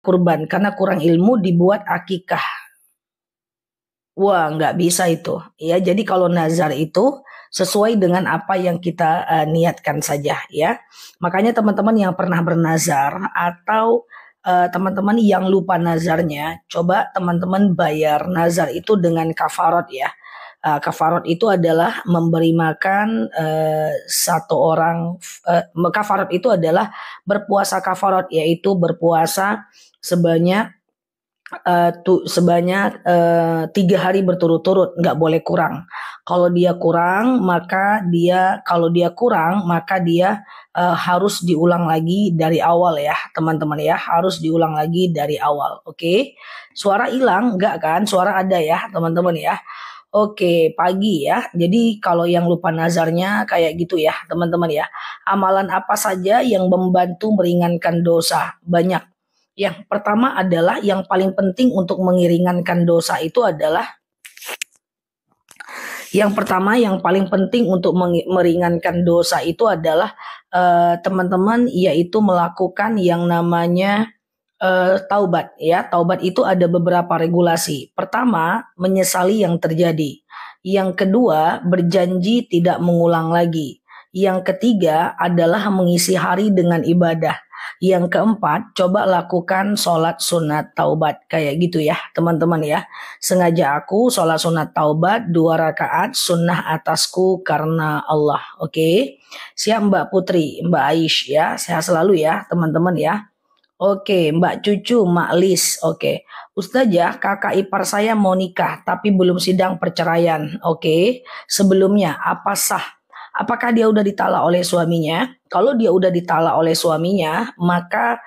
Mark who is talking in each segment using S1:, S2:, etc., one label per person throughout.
S1: kurban karena kurang ilmu dibuat akikah. Wah, nggak bisa itu. Ya, jadi kalau nazar itu sesuai dengan apa yang kita niatkan saja ya. Makanya teman-teman yang pernah bernazar atau teman-teman yang lupa nazarnya, coba teman-teman bayar nazar itu dengan kafarat ya. Kafarat itu adalah memberi makan satu orang. Kafarat itu adalah berpuasa kafarat, yaitu berpuasa sebanyak sebanyak 3 hari berturut-turut, nggak boleh kurang. Kalau dia kurang maka dia harus diulang lagi dari awal ya teman-teman ya, harus diulang lagi dari awal. Oke, suara hilang nggak kan? Suara ada ya teman-teman ya. Oke, pagi ya. Jadi kalau yang lupa nazarnya kayak gitu ya teman-teman ya. Amalan apa saja yang membantu meringankan dosa? Banyak. Yang pertama adalah yang paling penting untuk meringankan dosa itu adalah teman-teman yaitu melakukan yang namanya taubat ya. Taubat itu ada beberapa regulasi. Pertama, menyesali yang terjadi. Yang kedua, berjanji tidak mengulang lagi. Yang ketiga adalah mengisi hari dengan ibadah. Yang keempat, coba lakukan sholat sunat taubat. Kayak gitu ya teman-teman ya. Sengaja aku sholat sunat taubat 2 rakaat sunnah atasku karena Allah. Oke. Siap Mbak Putri, Mbak Aish ya. Sehat selalu ya teman-teman ya. Oke, Mbak Cucu, Mak Lis. Oke. Ustazah, kakak ipar saya mau nikah tapi belum sidang perceraian. Oke. Sebelumnya apa sah? Apakah dia udah ditalak oleh suaminya? Kalau dia udah ditalak oleh suaminya, maka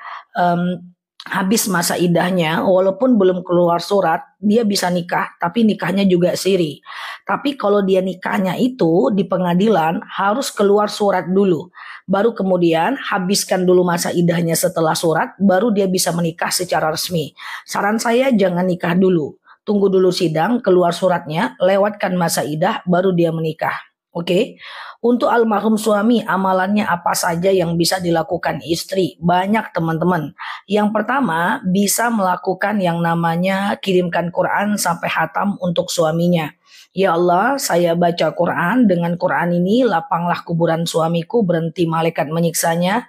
S1: habis masa idahnya, walaupun belum keluar surat, dia bisa nikah, tapi nikahnya juga siri. Tapi kalau dia nikahnya itu di pengadilan harus keluar surat dulu. Baru kemudian habiskan dulu masa idahnya setelah surat, baru dia bisa menikah secara resmi. Saran saya jangan nikah dulu. Tunggu dulu sidang, keluar suratnya, lewatkan masa idah, baru dia menikah. Oke. Untuk almarhum suami, amalannya apa saja yang bisa dilakukan istri? Banyak teman-teman. Yang pertama, bisa melakukan yang namanya kirimkan Quran sampai hatam untuk suaminya. Ya Allah, saya baca Quran, dengan Quran ini lapanglah kuburan suamiku, berhenti malaikat menyiksanya,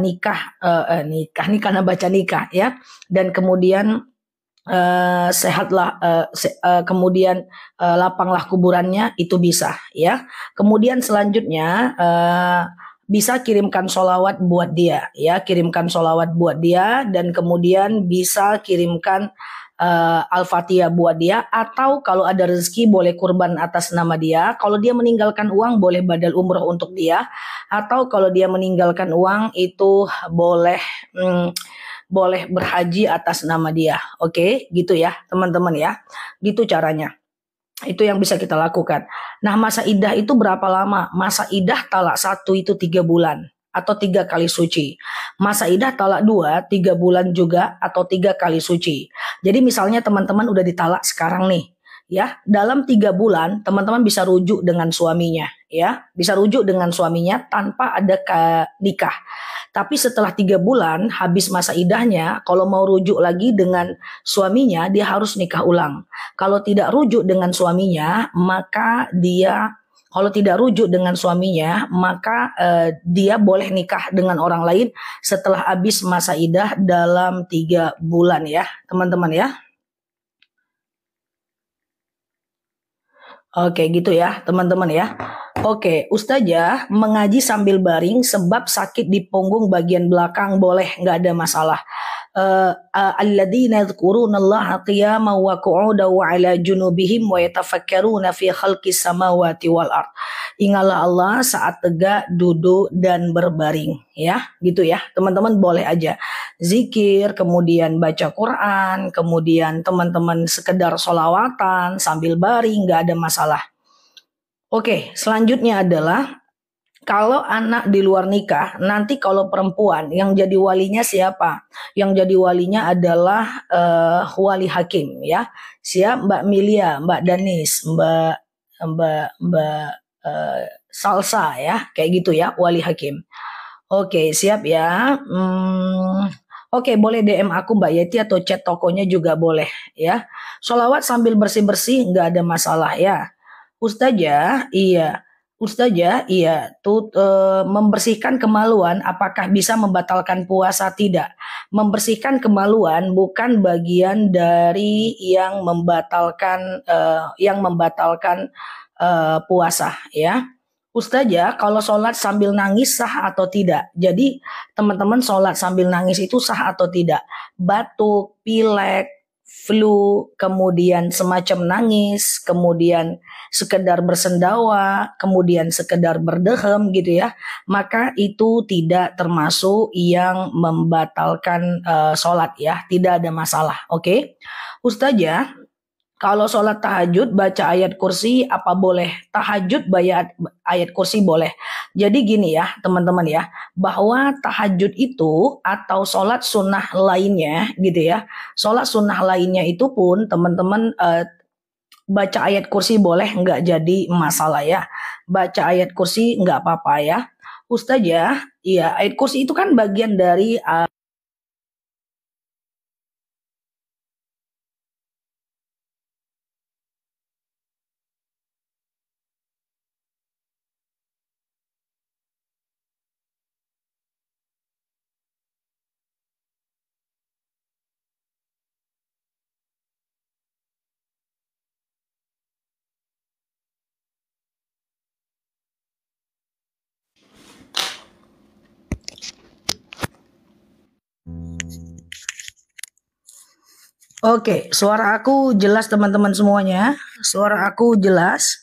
S1: nikah nih karena baca nikah ya. Dan kemudian sehatlah, kemudian lapanglah kuburannya, itu bisa ya. Kemudian selanjutnya bisa kirimkan sholawat buat dia ya, kirimkan sholawat buat dia, dan kemudian bisa kirimkan Al-Fatihah buat dia, atau kalau ada rezeki boleh kurban atas nama dia. Kalau dia meninggalkan uang boleh badal umroh untuk dia, atau kalau dia meninggalkan uang itu boleh berhaji atas nama dia. Oke, gitu ya teman-teman ya. Gitu caranya. Itu yang bisa kita lakukan. Nah, masa idah itu berapa lama? Masa idah talak 1 itu 3 bulan atau 3 kali suci. Masa idah talak 2, 3 bulan juga atau 3 kali suci. Jadi misalnya teman-teman udah ditalak sekarang nih, ya, dalam 3 bulan teman-teman bisa rujuk dengan suaminya ya, bisa rujuk dengan suaminya tanpa ada nikah. Tapi setelah 3 bulan habis masa idahnya, kalau mau rujuk lagi dengan suaminya, dia harus nikah ulang. Kalau tidak rujuk dengan suaminya, maka dia dia boleh nikah dengan orang lain setelah habis masa idah dalam 3 bulan ya teman-teman ya. Oke, gitu ya teman-teman ya. Oke, Ustazah, mengaji sambil baring sebab sakit di punggung bagian belakang boleh, nggak ada masalah. Alladzina yadhkurunallaha qiyaman wa qu'udan wa 'ala junubihim wa yatafakkaruna fi khalqis samawati wal ard. Ingatlah Allah saat tegak, duduk dan berbaring ya, gitu ya. Teman-teman boleh aja zikir, kemudian baca Quran, kemudian teman-teman sekedar sholawatan sambil baring, nggak ada masalah. Oke, selanjutnya adalah kalau anak di luar nikah, nanti kalau perempuan yang jadi walinya siapa? Yang jadi walinya adalah wali hakim ya. Siap Mbak Milia, Mbak Danis, Mbak Salsa ya, kayak gitu ya, wali hakim. Oke, siap ya. Oke, boleh DM aku Mbak Yeti atau chat tokonya juga boleh ya. Sholawat sambil bersih-bersih nggak ada masalah ya. Ustazah, iya. Ustazah, iya. Tuh membersihkan kemaluan apakah bisa membatalkan puasa? Tidak. Membersihkan kemaluan bukan bagian dari yang membatalkan puasa ya. Ustazah, kalau sholat sambil nangis sah atau tidak? Jadi teman-teman sholat sambil nangis itu sah atau tidak? Batuk, pilek, flu, kemudian semacam nangis, kemudian sekedar bersendawa, kemudian sekedar berdehem gitu ya, maka itu tidak termasuk yang membatalkan sholat ya, tidak ada masalah. Oke, Ustazah, kalau sholat tahajud baca ayat kursi apa boleh? Tahajud baca ayat kursi boleh. Jadi gini ya teman-teman ya, bahwa tahajud itu atau sholat sunnah lainnya gitu ya, sholat sunnah lainnya itu pun teman-teman baca ayat kursi boleh, nggak jadi masalah ya. Baca ayat kursi nggak apa-apa ya. Ustazah, iya ayat kursi itu kan bagian dari Oke, suara aku jelas teman-teman semuanya. Suara aku jelas.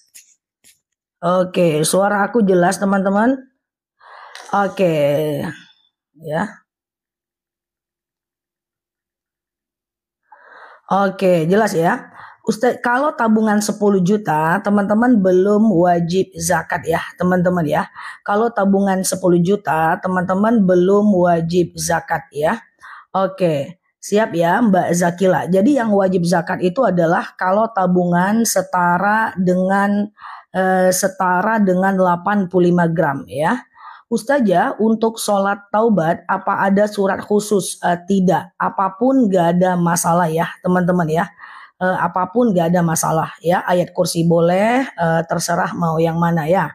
S1: Oke, suara aku jelas teman-teman. Oke, ya. Oke, jelas ya. Ustaz, kalau tabungan 10 juta, teman-teman belum wajib zakat ya, teman-teman ya. Kalau tabungan 10 juta, teman-teman belum wajib zakat ya. Oke, siap ya Mbak Zakila. Jadi yang wajib zakat itu adalah kalau tabungan setara dengan 85 gram ya. Ustazah, untuk sholat taubat apa ada surat khusus? Tidak, apapun gak ada masalah ya teman-teman ya. Apapun gak ada masalah ya. Ayat kursi boleh, terserah mau yang mana ya.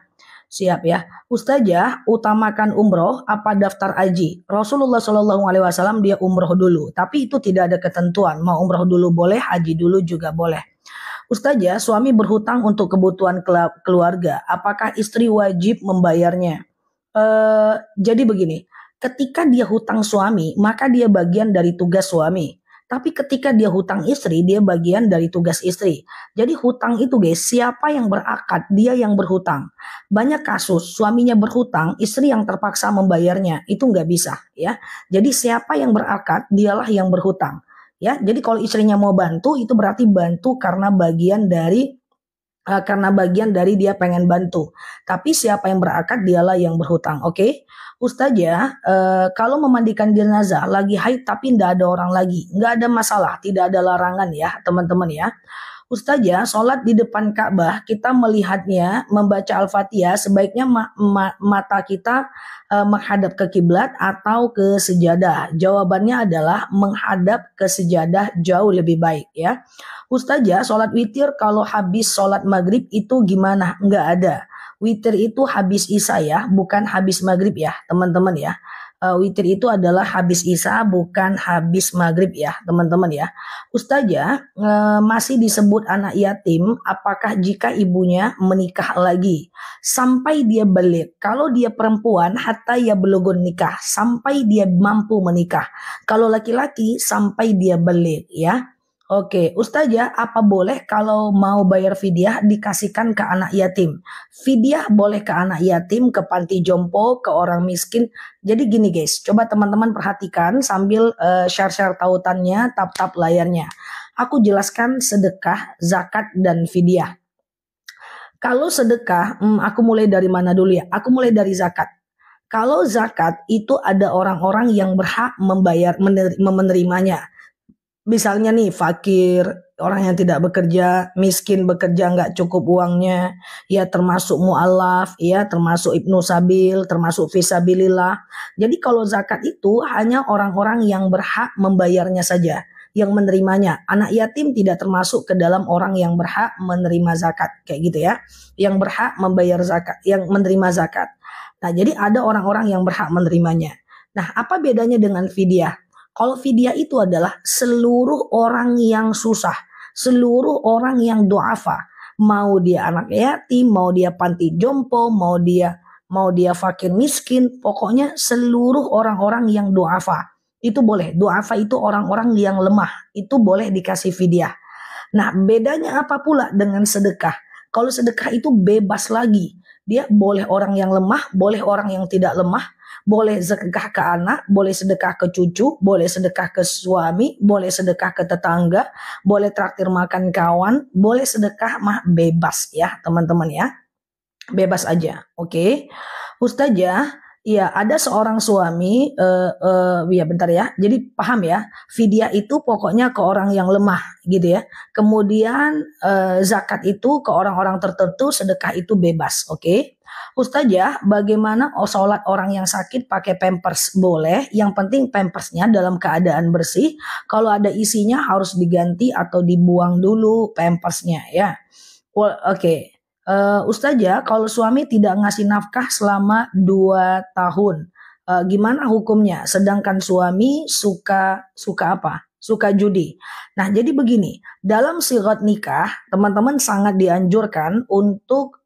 S1: Siap ya. Ustazah, utamakan umroh apa daftar haji? Rasulullah Shallallahu Alaihi Wasallam dia umroh dulu, tapi itu tidak ada ketentuan. Mau umroh dulu boleh, haji dulu juga boleh. Ustazah, suami berhutang untuk kebutuhan keluarga. Apakah istri wajib membayarnya? Jadi begini, ketika dia hutang suami, maka dia bagian dari tugas suami. Tapi ketika dia hutang istri, dia bagian dari tugas istri. Jadi hutang itu guys, siapa yang berakad, dia yang berhutang. Banyak kasus suaminya berhutang, istri yang terpaksa membayarnya, itu nggak bisa ya. Jadi siapa yang berakad, dialah yang berhutang. Ya, jadi kalau istrinya mau bantu, itu berarti bantu karena bagian dari dia pengen bantu. Tapi siapa yang berakad dialah yang berhutang. Oke, Ustazah, kalau memandikan jenazah lagi haid tapi tidak ada orang lagi, nggak ada masalah, tidak ada larangan ya teman-teman ya. Ustazah, sholat di depan Ka'bah, kita melihatnya membaca Al-Fatihah, sebaiknya mata kita menghadap ke kiblat atau ke sejadah. Jawabannya adalah menghadap ke sejadah jauh lebih baik ya. Ustazah, sholat witir kalau habis sholat maghrib itu gimana? Nggak ada. Witir itu habis isya ya, bukan habis maghrib ya teman-teman ya. Witir itu adalah habis isya bukan habis maghrib ya teman-teman ya. Ustazah, masih disebut anak yatim apakah jika ibunya menikah lagi sampai dia balik? Kalau dia perempuan hatta ya belugun nikah, sampai dia mampu menikah. Kalau laki-laki sampai dia balik ya. Oke, Ustazah, apa boleh kalau mau bayar fidyah dikasihkan ke anak yatim? Fidyah boleh ke anak yatim, ke panti jompo, ke orang miskin. Jadi gini guys, coba teman-teman perhatikan sambil share-share tautannya, tap-tap layarnya. Aku jelaskan sedekah, zakat, dan fidyah. Kalau sedekah, aku mulai dari mana dulu ya? Aku mulai dari zakat. Kalau zakat itu ada orang-orang yang berhak menerimanya. Misalnya nih fakir, orang yang tidak bekerja, miskin bekerja nggak cukup uangnya, ya termasuk mu'alaf, ya termasuk ibnu sabil, termasuk fisabilillah. Jadi kalau zakat itu hanya orang-orang yang berhak membayarnya saja, yang menerimanya. Anak yatim tidak termasuk ke dalam orang yang berhak menerima zakat, kayak gitu ya. Yang berhak membayar zakat, yang menerima zakat. Nah, jadi ada orang-orang yang berhak menerimanya. Nah, apa bedanya dengan fidyah? Kalau fidyah itu adalah seluruh orang yang susah, seluruh orang yang duafa, mau dia anak yatim, mau dia panti jompo, mau dia fakir miskin, pokoknya seluruh orang-orang yang duafa itu boleh. Duafa itu orang-orang yang lemah, itu boleh dikasih fidyah. Nah, bedanya apa pula dengan sedekah? Kalau sedekah itu bebas lagi. Dia boleh orang yang lemah, boleh orang yang tidak lemah, boleh sedekah ke anak, boleh sedekah ke cucu, boleh sedekah ke suami, boleh sedekah ke tetangga, boleh traktir makan kawan, boleh sedekah mah bebas ya teman-teman ya. Bebas aja, oke. Ustazah, ya ada seorang suami, ya bentar ya, jadi paham ya, fidyah itu pokoknya ke orang yang lemah gitu ya. Kemudian zakat itu ke orang-orang tertentu, sedekah itu bebas, oke. Ustazah, bagaimana sholat orang yang sakit pakai pampers? Boleh, yang penting pampersnya dalam keadaan bersih. Kalau ada isinya harus diganti atau dibuang dulu pampersnya ya. Oke. Ustazah, kalau suami tidak ngasih nafkah selama 2 tahun, gimana hukumnya? Sedangkan suami suka apa? Suka judi. Nah, jadi begini, dalam sigat nikah, teman-teman sangat dianjurkan untuk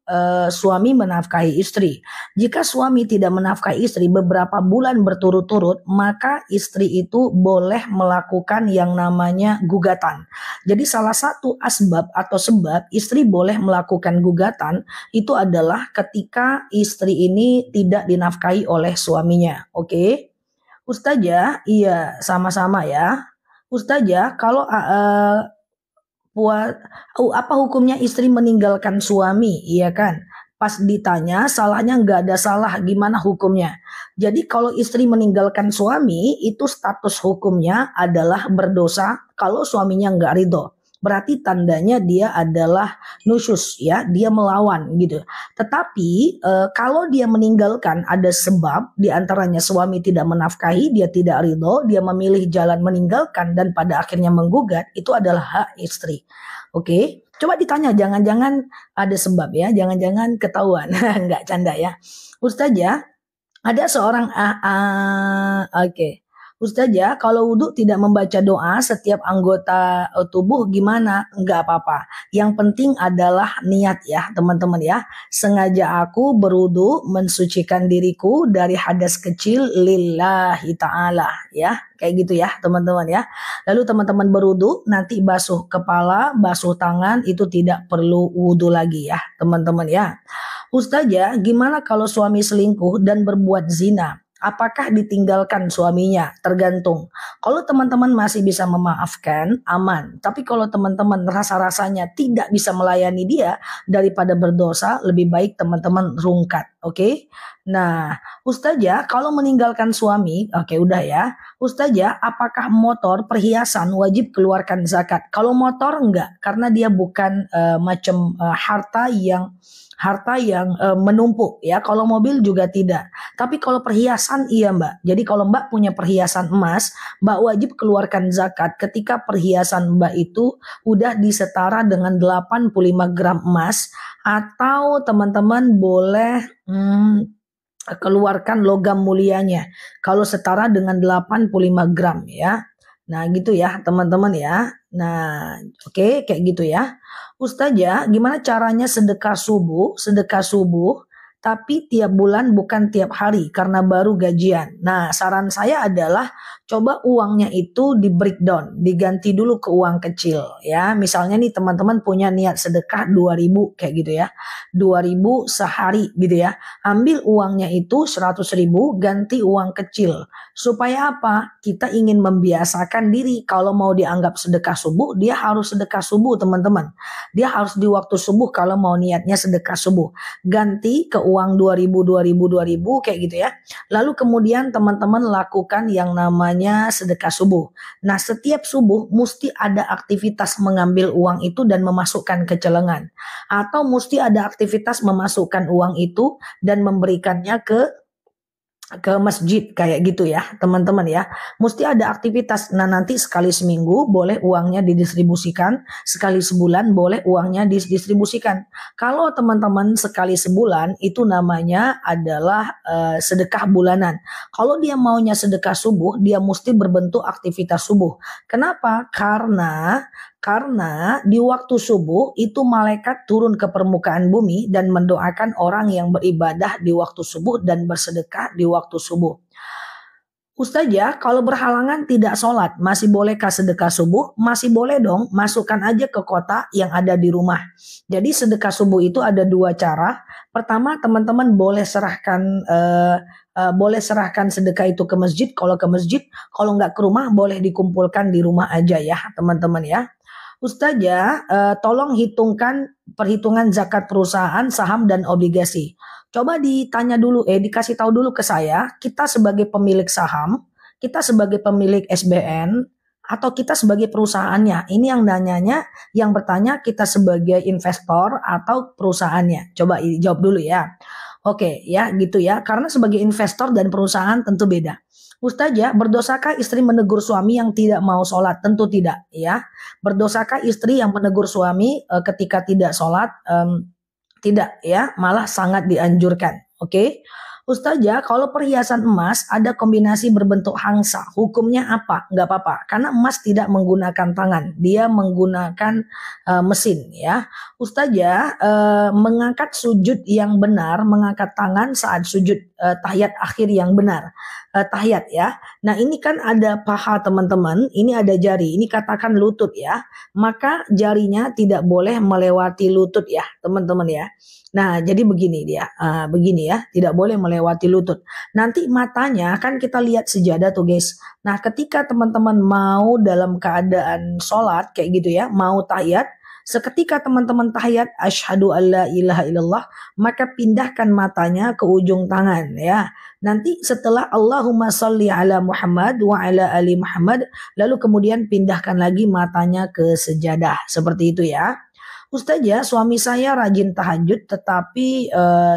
S1: suami menafkahi istri. Jika suami tidak menafkahi istri beberapa bulan berturut-turut, maka istri itu boleh melakukan yang namanya gugatan. Jadi salah satu asbab atau sebab istri boleh melakukan gugatan itu adalah ketika istri ini tidak dinafkahi oleh suaminya. Oke? Ustazah, iya sama-sama ya. Ustazah, kalau apa hukumnya istri meninggalkan suami, iya kan? Pas ditanya salahnya nggak ada salah, gimana hukumnya? Jadi kalau istri meninggalkan suami itu status hukumnya adalah berdosa kalau suaminya nggak ridho. Berarti tandanya dia adalah nusyus ya, dia melawan gitu. Tetapi kalau dia meninggalkan ada sebab diantaranya suami tidak menafkahi, dia tidak ridho, dia memilih jalan meninggalkan dan pada akhirnya menggugat, itu adalah hak istri. Oke, coba ditanya, jangan-jangan ada sebab ya, jangan-jangan ketahuan, nggak canda ya. Ustazah, ada seorang oke. Ustazah, kalau wudhu tidak membaca doa setiap anggota tubuh gimana? Enggak apa-apa. Yang penting adalah niat ya teman-teman ya. Sengaja aku berwudhu mensucikan diriku dari hadas kecil lillahi ta'ala ya. Kayak gitu ya teman-teman ya. Lalu teman-teman berwudhu nanti basuh kepala, basuh tangan, itu tidak perlu wudhu lagi ya teman-teman ya. Ustazah, gimana kalau suami selingkuh dan berbuat zina? Apakah ditinggalkan suaminya? Tergantung. Kalau teman-teman masih bisa memaafkan, aman. Tapi kalau teman-teman rasa-rasanya tidak bisa melayani dia, daripada berdosa, lebih baik teman-teman rungkat. Oke? Nah, Ustazah, kalau meninggalkan suami, oke udah ya. Ustazah, apakah motor, perhiasan wajib keluarkan zakat? Kalau motor enggak, karena dia bukan macam harta yang menumpuk ya. Kalau mobil juga tidak. Tapi kalau perhiasan iya Mbak. Jadi kalau Mbak punya perhiasan emas, Mbak wajib keluarkan zakat ketika perhiasan Mbak itu udah disetara dengan 85 gram emas, atau teman-teman boleh keluarkan logam mulianya kalau setara dengan 85 gram ya. Nah gitu ya teman-teman ya. Nah oke, kayak gitu ya. Ustazah, gimana caranya sedekah subuh? Sedekah subuh tapi tiap bulan bukan tiap hari karena baru gajian. Nah, saran saya adalah coba uangnya itu di breakdown, diganti dulu ke uang kecil ya. Misalnya nih teman-teman punya niat sedekah 2.000 kayak gitu ya. 2.000 sehari gitu ya. Ambil uangnya itu 100.000 ganti uang kecil. Supaya apa? Kita ingin membiasakan diri kalau mau dianggap sedekah subuh, dia harus sedekah subuh teman-teman. Dia harus di waktu subuh kalau mau niatnya sedekah subuh. Ganti ke uang 2.000 kayak gitu ya. Lalu kemudian teman-teman lakukan yang namanya sedekah subuh. Nah, setiap subuh mesti ada aktivitas mengambil uang itu dan memasukkan ke celengan. Atau mesti ada aktivitas memasukkan uang itu dan memberikannya ke masjid kayak gitu ya teman-teman ya, mesti ada aktivitas. Nah, nanti sekali seminggu boleh uangnya didistribusikan, sekali sebulan boleh uangnya didistribusikan. Kalau teman-teman sekali sebulan itu namanya adalah sedekah bulanan. Kalau dia maunya sedekah subuh, dia mesti berbentuk aktivitas subuh. Kenapa? Karena di waktu subuh itu malaikat turun ke permukaan bumi dan mendoakan orang yang beribadah di waktu subuh dan bersedekah di waktu subuh. Ustazah, kalau berhalangan tidak sholat, masih bolehkah sedekah subuh? Masih boleh dong, masukkan aja ke kotak yang ada di rumah. Jadi sedekah subuh itu ada dua cara. Pertama, teman-teman boleh serahkan sedekah itu ke masjid. Kalau ke masjid, kalau nggak ke rumah, boleh dikumpulkan di rumah aja ya, teman-teman ya. Ustazah, tolong hitungkan perhitungan zakat perusahaan, saham, dan obligasi. Coba dikasih tahu dulu ke saya, kita sebagai pemilik saham, kita sebagai pemilik SBN, atau kita sebagai perusahaannya. Ini yang nanyanya, yang bertanya kita sebagai investor atau perusahaannya. Coba jawab dulu ya. Oke ya gitu ya, karena sebagai investor dan perusahaan tentu beda. Ustazah, berdosakah istri menegur suami yang tidak mau sholat? Tentu tidak ya. Berdosakah istri yang menegur suami ketika tidak sholat? Tidak ya, malah sangat dianjurkan. Oke. Ustazah, kalau perhiasan emas ada kombinasi berbentuk hangsa, hukumnya apa? Nggak apa-apa, karena emas tidak menggunakan tangan, dia menggunakan mesin ya. Ustazah, mengangkat sujud yang benar, mengangkat tangan saat sujud tahiyat akhir yang benar. Tahiyat ya. Nah, ini kan ada paha teman-teman, ini ada jari, ini katakan lutut ya. Maka jarinya tidak boleh melewati lutut ya, teman-teman ya. Nah, jadi begini begini ya, tidak boleh melewati lutut. Nanti matanya kan kita lihat sejadah tuh guys. Nah, ketika teman-teman mau dalam keadaan sholat kayak gitu ya, mau tahiyat, seketika teman-teman tahiyat asyhadu alla ilaha illallah, maka pindahkan matanya ke ujung tangan ya. Nanti setelah Allahumma sholli ala Muhammad wa ala ali Muhammad, lalu kemudian pindahkan lagi matanya ke sejadah. Seperti itu ya. Ustazah, suami saya rajin tahajud tetapi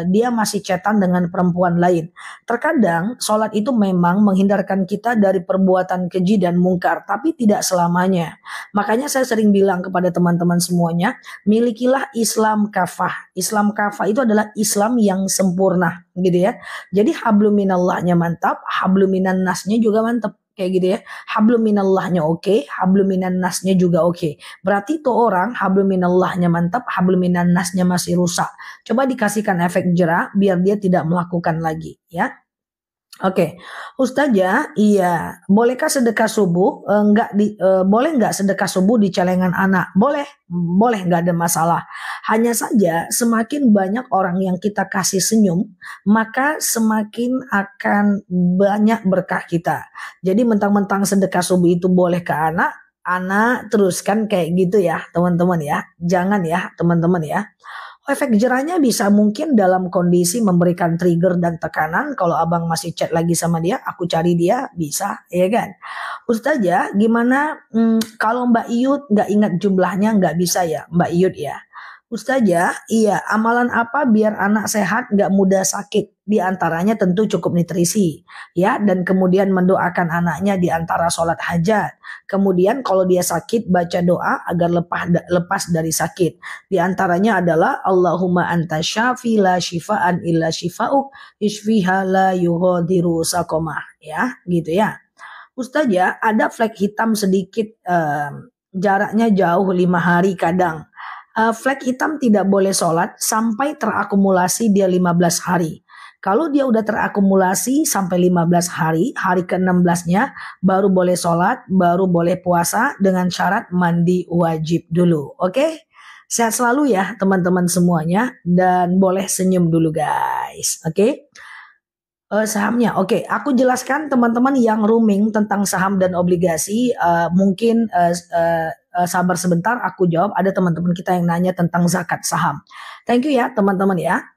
S1: dia masih chatan dengan perempuan lain. Terkadang sholat itu memang menghindarkan kita dari perbuatan keji dan mungkar, tapi tidak selamanya. Makanya saya sering bilang kepada teman-teman semuanya, milikilah Islam kafah. Islam kafah itu adalah Islam yang sempurna gitu ya. Jadi hablum minallahnya mantap, hablum minan nasnya juga mantap. Kayak gitu ya, hablum minallahnya oke, hablum minan nasnya juga oke. Berarti tuh orang hablum minallahnya mantap, hablum minan nasnya masih rusak. Coba dikasihkan efek jera biar dia tidak melakukan lagi ya. Oke, Ustazah, iya, bolehkah sedekah subuh? Boleh nggak sedekah subuh di celengan anak? Boleh, nggak ada masalah. Hanya saja semakin banyak orang yang kita kasih senyum, maka semakin akan banyak berkah kita. Jadi mentang-mentang sedekah subuh itu boleh ke anak terus kan kayak gitu ya, teman-teman ya. Jangan ya, teman-teman ya. Efek jerahnya bisa mungkin dalam kondisi memberikan trigger dan tekanan. Kalau abang masih chat lagi sama dia, aku cari dia, bisa, ya kan? Ustazah, gimana kalau Mbak Iyut nggak ingat jumlahnya, nggak bisa ya, Mbak Iyut ya? Ustazah, iya, amalan apa biar anak sehat nggak mudah sakit? Di antaranya tentu cukup nutrisi, ya, dan kemudian mendoakan anaknya di antara sholat hajat. Kemudian kalau dia sakit, baca doa agar lepas dari sakit. Di antaranya adalah Allahumma anta syafi la syifaan illa syifa'uk isfiha la yughadiru saqamah, ya, gitu ya. Ustazah, ada flek hitam sedikit, jaraknya jauh 5 hari kadang. Flek hitam tidak boleh sholat sampai terakumulasi dia 15 hari. Kalau dia udah terakumulasi sampai 15 hari, hari ke-16-nya baru boleh sholat, baru boleh puasa dengan syarat mandi wajib dulu. Oke? Sehat selalu ya teman-teman semuanya dan boleh senyum dulu guys. Oke? Sahamnya, oke. Aku jelaskan teman-teman yang rooming tentang saham dan obligasi. Mungkin sabar sebentar, aku jawab. Ada teman-teman kita yang nanya tentang zakat saham. Thank you ya teman-teman ya.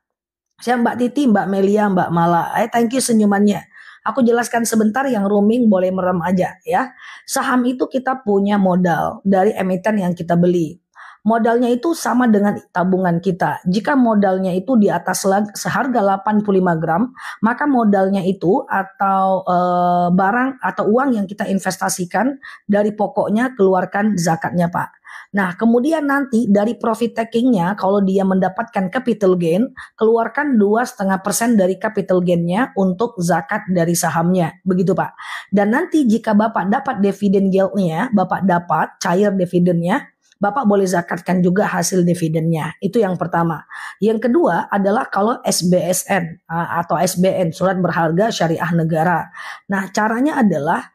S1: Saya Mbak Titi, Mbak Melia, Mbak Mala. Thank you senyumannya. Aku jelaskan sebentar, yang roaming boleh merem aja ya. Saham itu kita punya modal dari emiten yang kita beli. Modalnya itu sama dengan tabungan kita. Jika modalnya itu di atas seharga 85 gram, maka modalnya itu atau barang atau uang yang kita investasikan dari pokoknya keluarkan zakatnya Pak. Nah, kemudian nanti dari profit takingnya, kalau dia mendapatkan capital gain, keluarkan 2,5% dari capital gainnya untuk zakat dari sahamnya. Begitu Pak. Dan nanti jika Bapak dapat dividen yieldnya, Bapak dapat cair dividennya, Bapak boleh zakatkan juga hasil dividennya. Itu yang pertama. Yang kedua adalah kalau SBSN atau SBN, surat berharga syariah negara. Nah, caranya adalah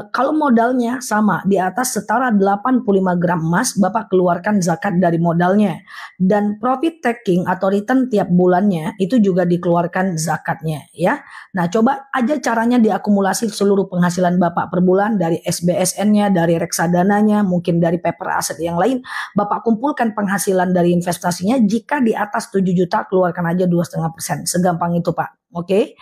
S1: kalau modalnya sama di atas setara 85 gram emas, Bapak keluarkan zakat dari modalnya. Dan profit taking atau return tiap bulannya itu juga dikeluarkan zakatnya ya. Nah, coba aja caranya diakumulasi seluruh penghasilan Bapak per bulan dari SBSN-nya, dari reksadananya, mungkin dari paper aset yang lain. Bapak kumpulkan penghasilan dari investasinya, jika di atas 7 juta keluarkan aja 2,5%. Segampang itu Pak. Oke.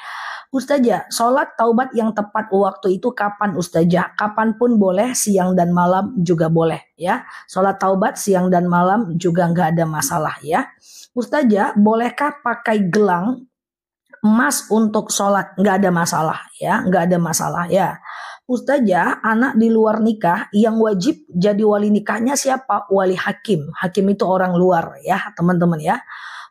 S1: Ustazah, sholat taubat yang tepat waktu itu kapan Ustazah? Kapanpun boleh, siang dan malam juga boleh ya. Sholat taubat siang dan malam juga nggak ada masalah ya. Ustazah, bolehkah pakai gelang emas untuk sholat? Nggak ada masalah ya, nggak ada masalah ya. Ustazah, anak di luar nikah yang wajib jadi wali nikahnya siapa? Wali hakim. Hakim itu orang luar ya teman-teman ya.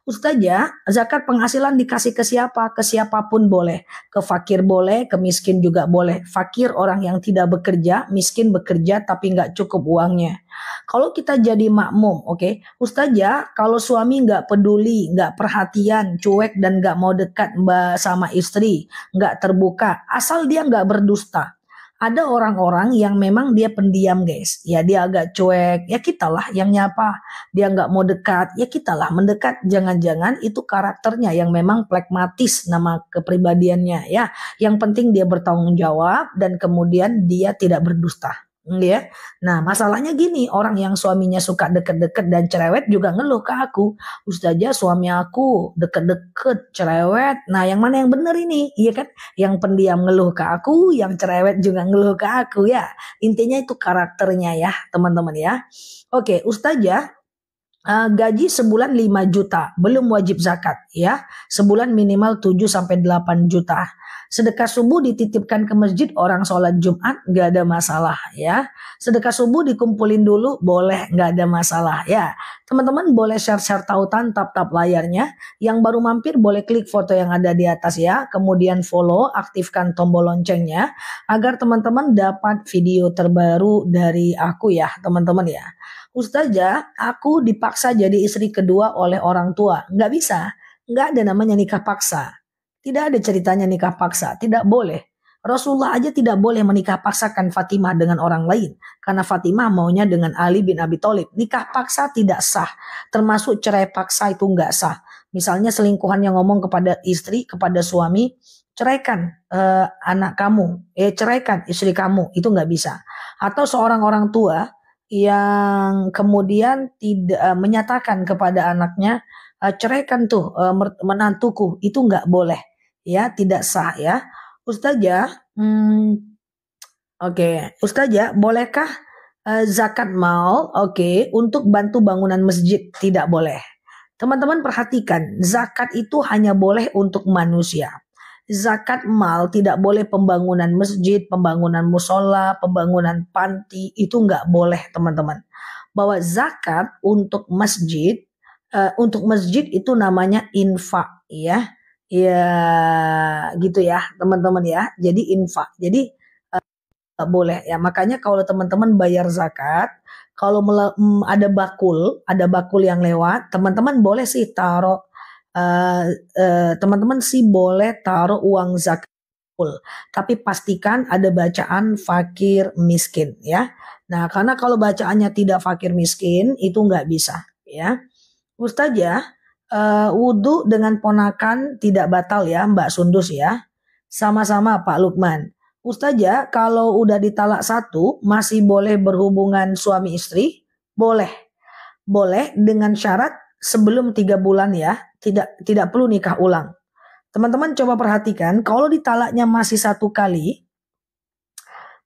S1: Ustazah, zakat penghasilan dikasih ke siapa? Ke siapapun boleh. Ke fakir boleh, ke miskin juga boleh. Fakir orang yang tidak bekerja, miskin bekerja tapi nggak cukup uangnya. Kalau kita jadi makmum, oke, Ustazah, kalau suami nggak peduli, nggak perhatian, cuek dan nggak mau dekat sama istri, nggak terbuka, asal dia nggak berdusta. Ada orang-orang yang memang dia pendiam guys, ya dia agak cuek, ya kitalah yang nyapa. Dia nggak mau dekat, ya kitalah mendekat. Jangan-jangan itu karakternya yang memang pragmatis nama kepribadiannya ya. Yang penting dia bertanggung jawab dan kemudian dia tidak berdusta. Ya. Nah masalahnya gini, orang yang suaminya suka deket-deket dan cerewet juga ngeluh ke aku. Ustazah, suami aku deket-deket cerewet. Nah yang mana yang benar ini? Iya kan? Yang pendiam ngeluh ke aku, yang cerewet juga ngeluh ke aku ya. Intinya itu karakternya ya teman-teman ya. Oke, Ustazah, gaji sebulan 5 juta, belum wajib zakat ya. Sebulan minimal 7 sampai 8 juta. Sedekah subuh dititipkan ke masjid, orang sholat Jumat nggak ada masalah ya. Sedekah subuh dikumpulin dulu boleh, nggak ada masalah ya. Teman-teman boleh share-share tautan, tap-tap layarnya. Yang baru mampir boleh klik foto yang ada di atas ya. Kemudian follow, aktifkan tombol loncengnya agar teman-teman dapat video terbaru dari aku ya teman-teman ya. Ustazah, aku dipaksa jadi istri kedua oleh orang tua. Nggak bisa. Nggak ada namanya nikah paksa. Tidak ada ceritanya nikah paksa. Tidak boleh. Rasulullah aja tidak boleh menikah paksakan Fatimah dengan orang lain. Karena Fatimah maunya dengan Ali bin Abi Thalib. Nikah paksa tidak sah. Termasuk cerai paksa itu nggak sah. Misalnya selingkuhan yang ngomong kepada istri, kepada suami, ceraikan anak kamu. Ceraikan istri kamu. Itu nggak bisa. Atau seorang orang tua yang kemudian tidak menyatakan kepada anaknya, ceraikan tuh menantuku, itu nggak boleh ya, tidak sah ya. Ustazah, oke, Ustazah, bolehkah zakat mal untuk bantu bangunan masjid? Tidak boleh. Teman-teman perhatikan, zakat itu hanya boleh untuk manusia. Zakat mal tidak boleh pembangunan masjid, pembangunan musola, pembangunan panti, itu nggak boleh teman-teman. Bahwa zakat untuk masjid itu namanya infak ya. Ya gitu ya teman-teman ya. Jadi infak. Jadi nggak boleh ya. Makanya kalau teman-teman bayar zakat, kalau ada bakul yang lewat, teman-teman boleh sih taruh teman-teman sih boleh taruh uang zakat, tapi pastikan ada bacaan fakir miskin ya. Nah karena kalau bacaannya tidak fakir miskin itu nggak bisa ya. Ustazah, wudhu dengan ponakan tidak batal ya Mbak Sundus ya. Sama-sama Pak Lukman. Ustazah, kalau udah ditalak satu masih boleh berhubungan suami istri? Boleh. Boleh dengan syarat sebelum 3 bulan ya, tidak perlu nikah ulang. Teman-teman coba perhatikan, kalau ditalaknya masih 1 kali,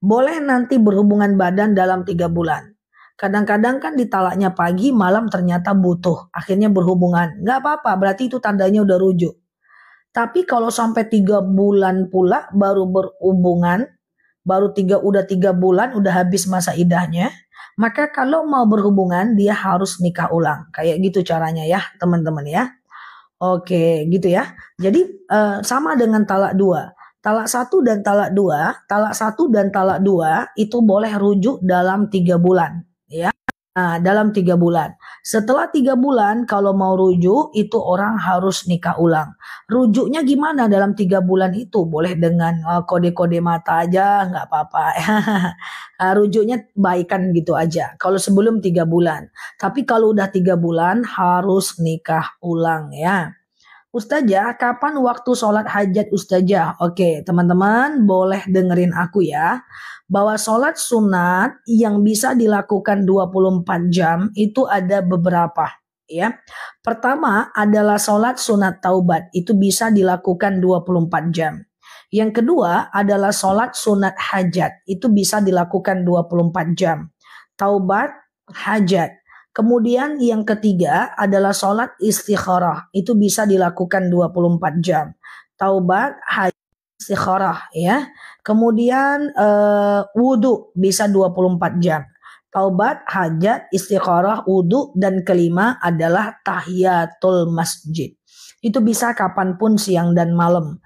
S1: boleh nanti berhubungan badan dalam 3 bulan. Kadang-kadang kan ditalaknya pagi, malam ternyata butuh, akhirnya berhubungan. Nggak apa-apa, berarti itu tandanya udah rujuk. Tapi kalau sampai 3 bulan pula baru berhubungan, udah 3 bulan, udah habis masa idahnya, maka kalau mau berhubungan dia harus nikah ulang. Kayak gitu caranya ya teman-teman ya. Oke gitu ya. Jadi sama dengan talak dua. Talak satu dan talak dua itu boleh rujuk dalam 3 bulan ya. Nah, dalam 3 bulan. Setelah 3 bulan, kalau mau rujuk, itu orang harus nikah ulang. Rujuknya gimana dalam 3 bulan itu? Boleh dengan kode-kode mata aja, nggak apa-apa. Rujuknya baikan gitu aja. Kalau sebelum 3 bulan. Tapi kalau udah 3 bulan, harus nikah ulang ya. Ustazah, kapan waktu sholat hajat Ustazah? Oke, teman-teman boleh dengerin aku ya. Bahwa sholat sunat yang bisa dilakukan 24 jam itu ada beberapa ya. Pertama adalah sholat sunat taubat, itu bisa dilakukan 24 jam. Yang kedua adalah sholat sunat hajat, itu bisa dilakukan 24 jam. Taubat, hajat. Kemudian yang ketiga adalah sholat istikharah. Itu bisa dilakukan 24 jam. Taubat, hajat, istikharah ya. Kemudian wudhu bisa 24 jam. Taubat, hajat, istikharah, wudhu. Dan kelima adalah tahiyatul masjid. Itu bisa kapanpun siang dan malam.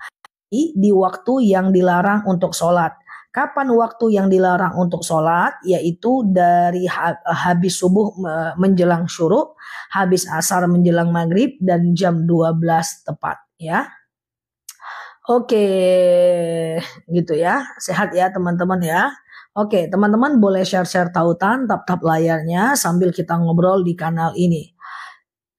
S1: Di waktu yang dilarang untuk sholat. Kapan waktu yang dilarang untuk sholat? Yaitu dari habis subuh menjelang syuruk, habis asar menjelang maghrib, dan jam 12 tepat ya. Oke, gitu ya. Sehat ya teman-teman ya. Oke, teman-teman boleh share-share tautan, tap-tap layarnya sambil kita ngobrol di kanal ini.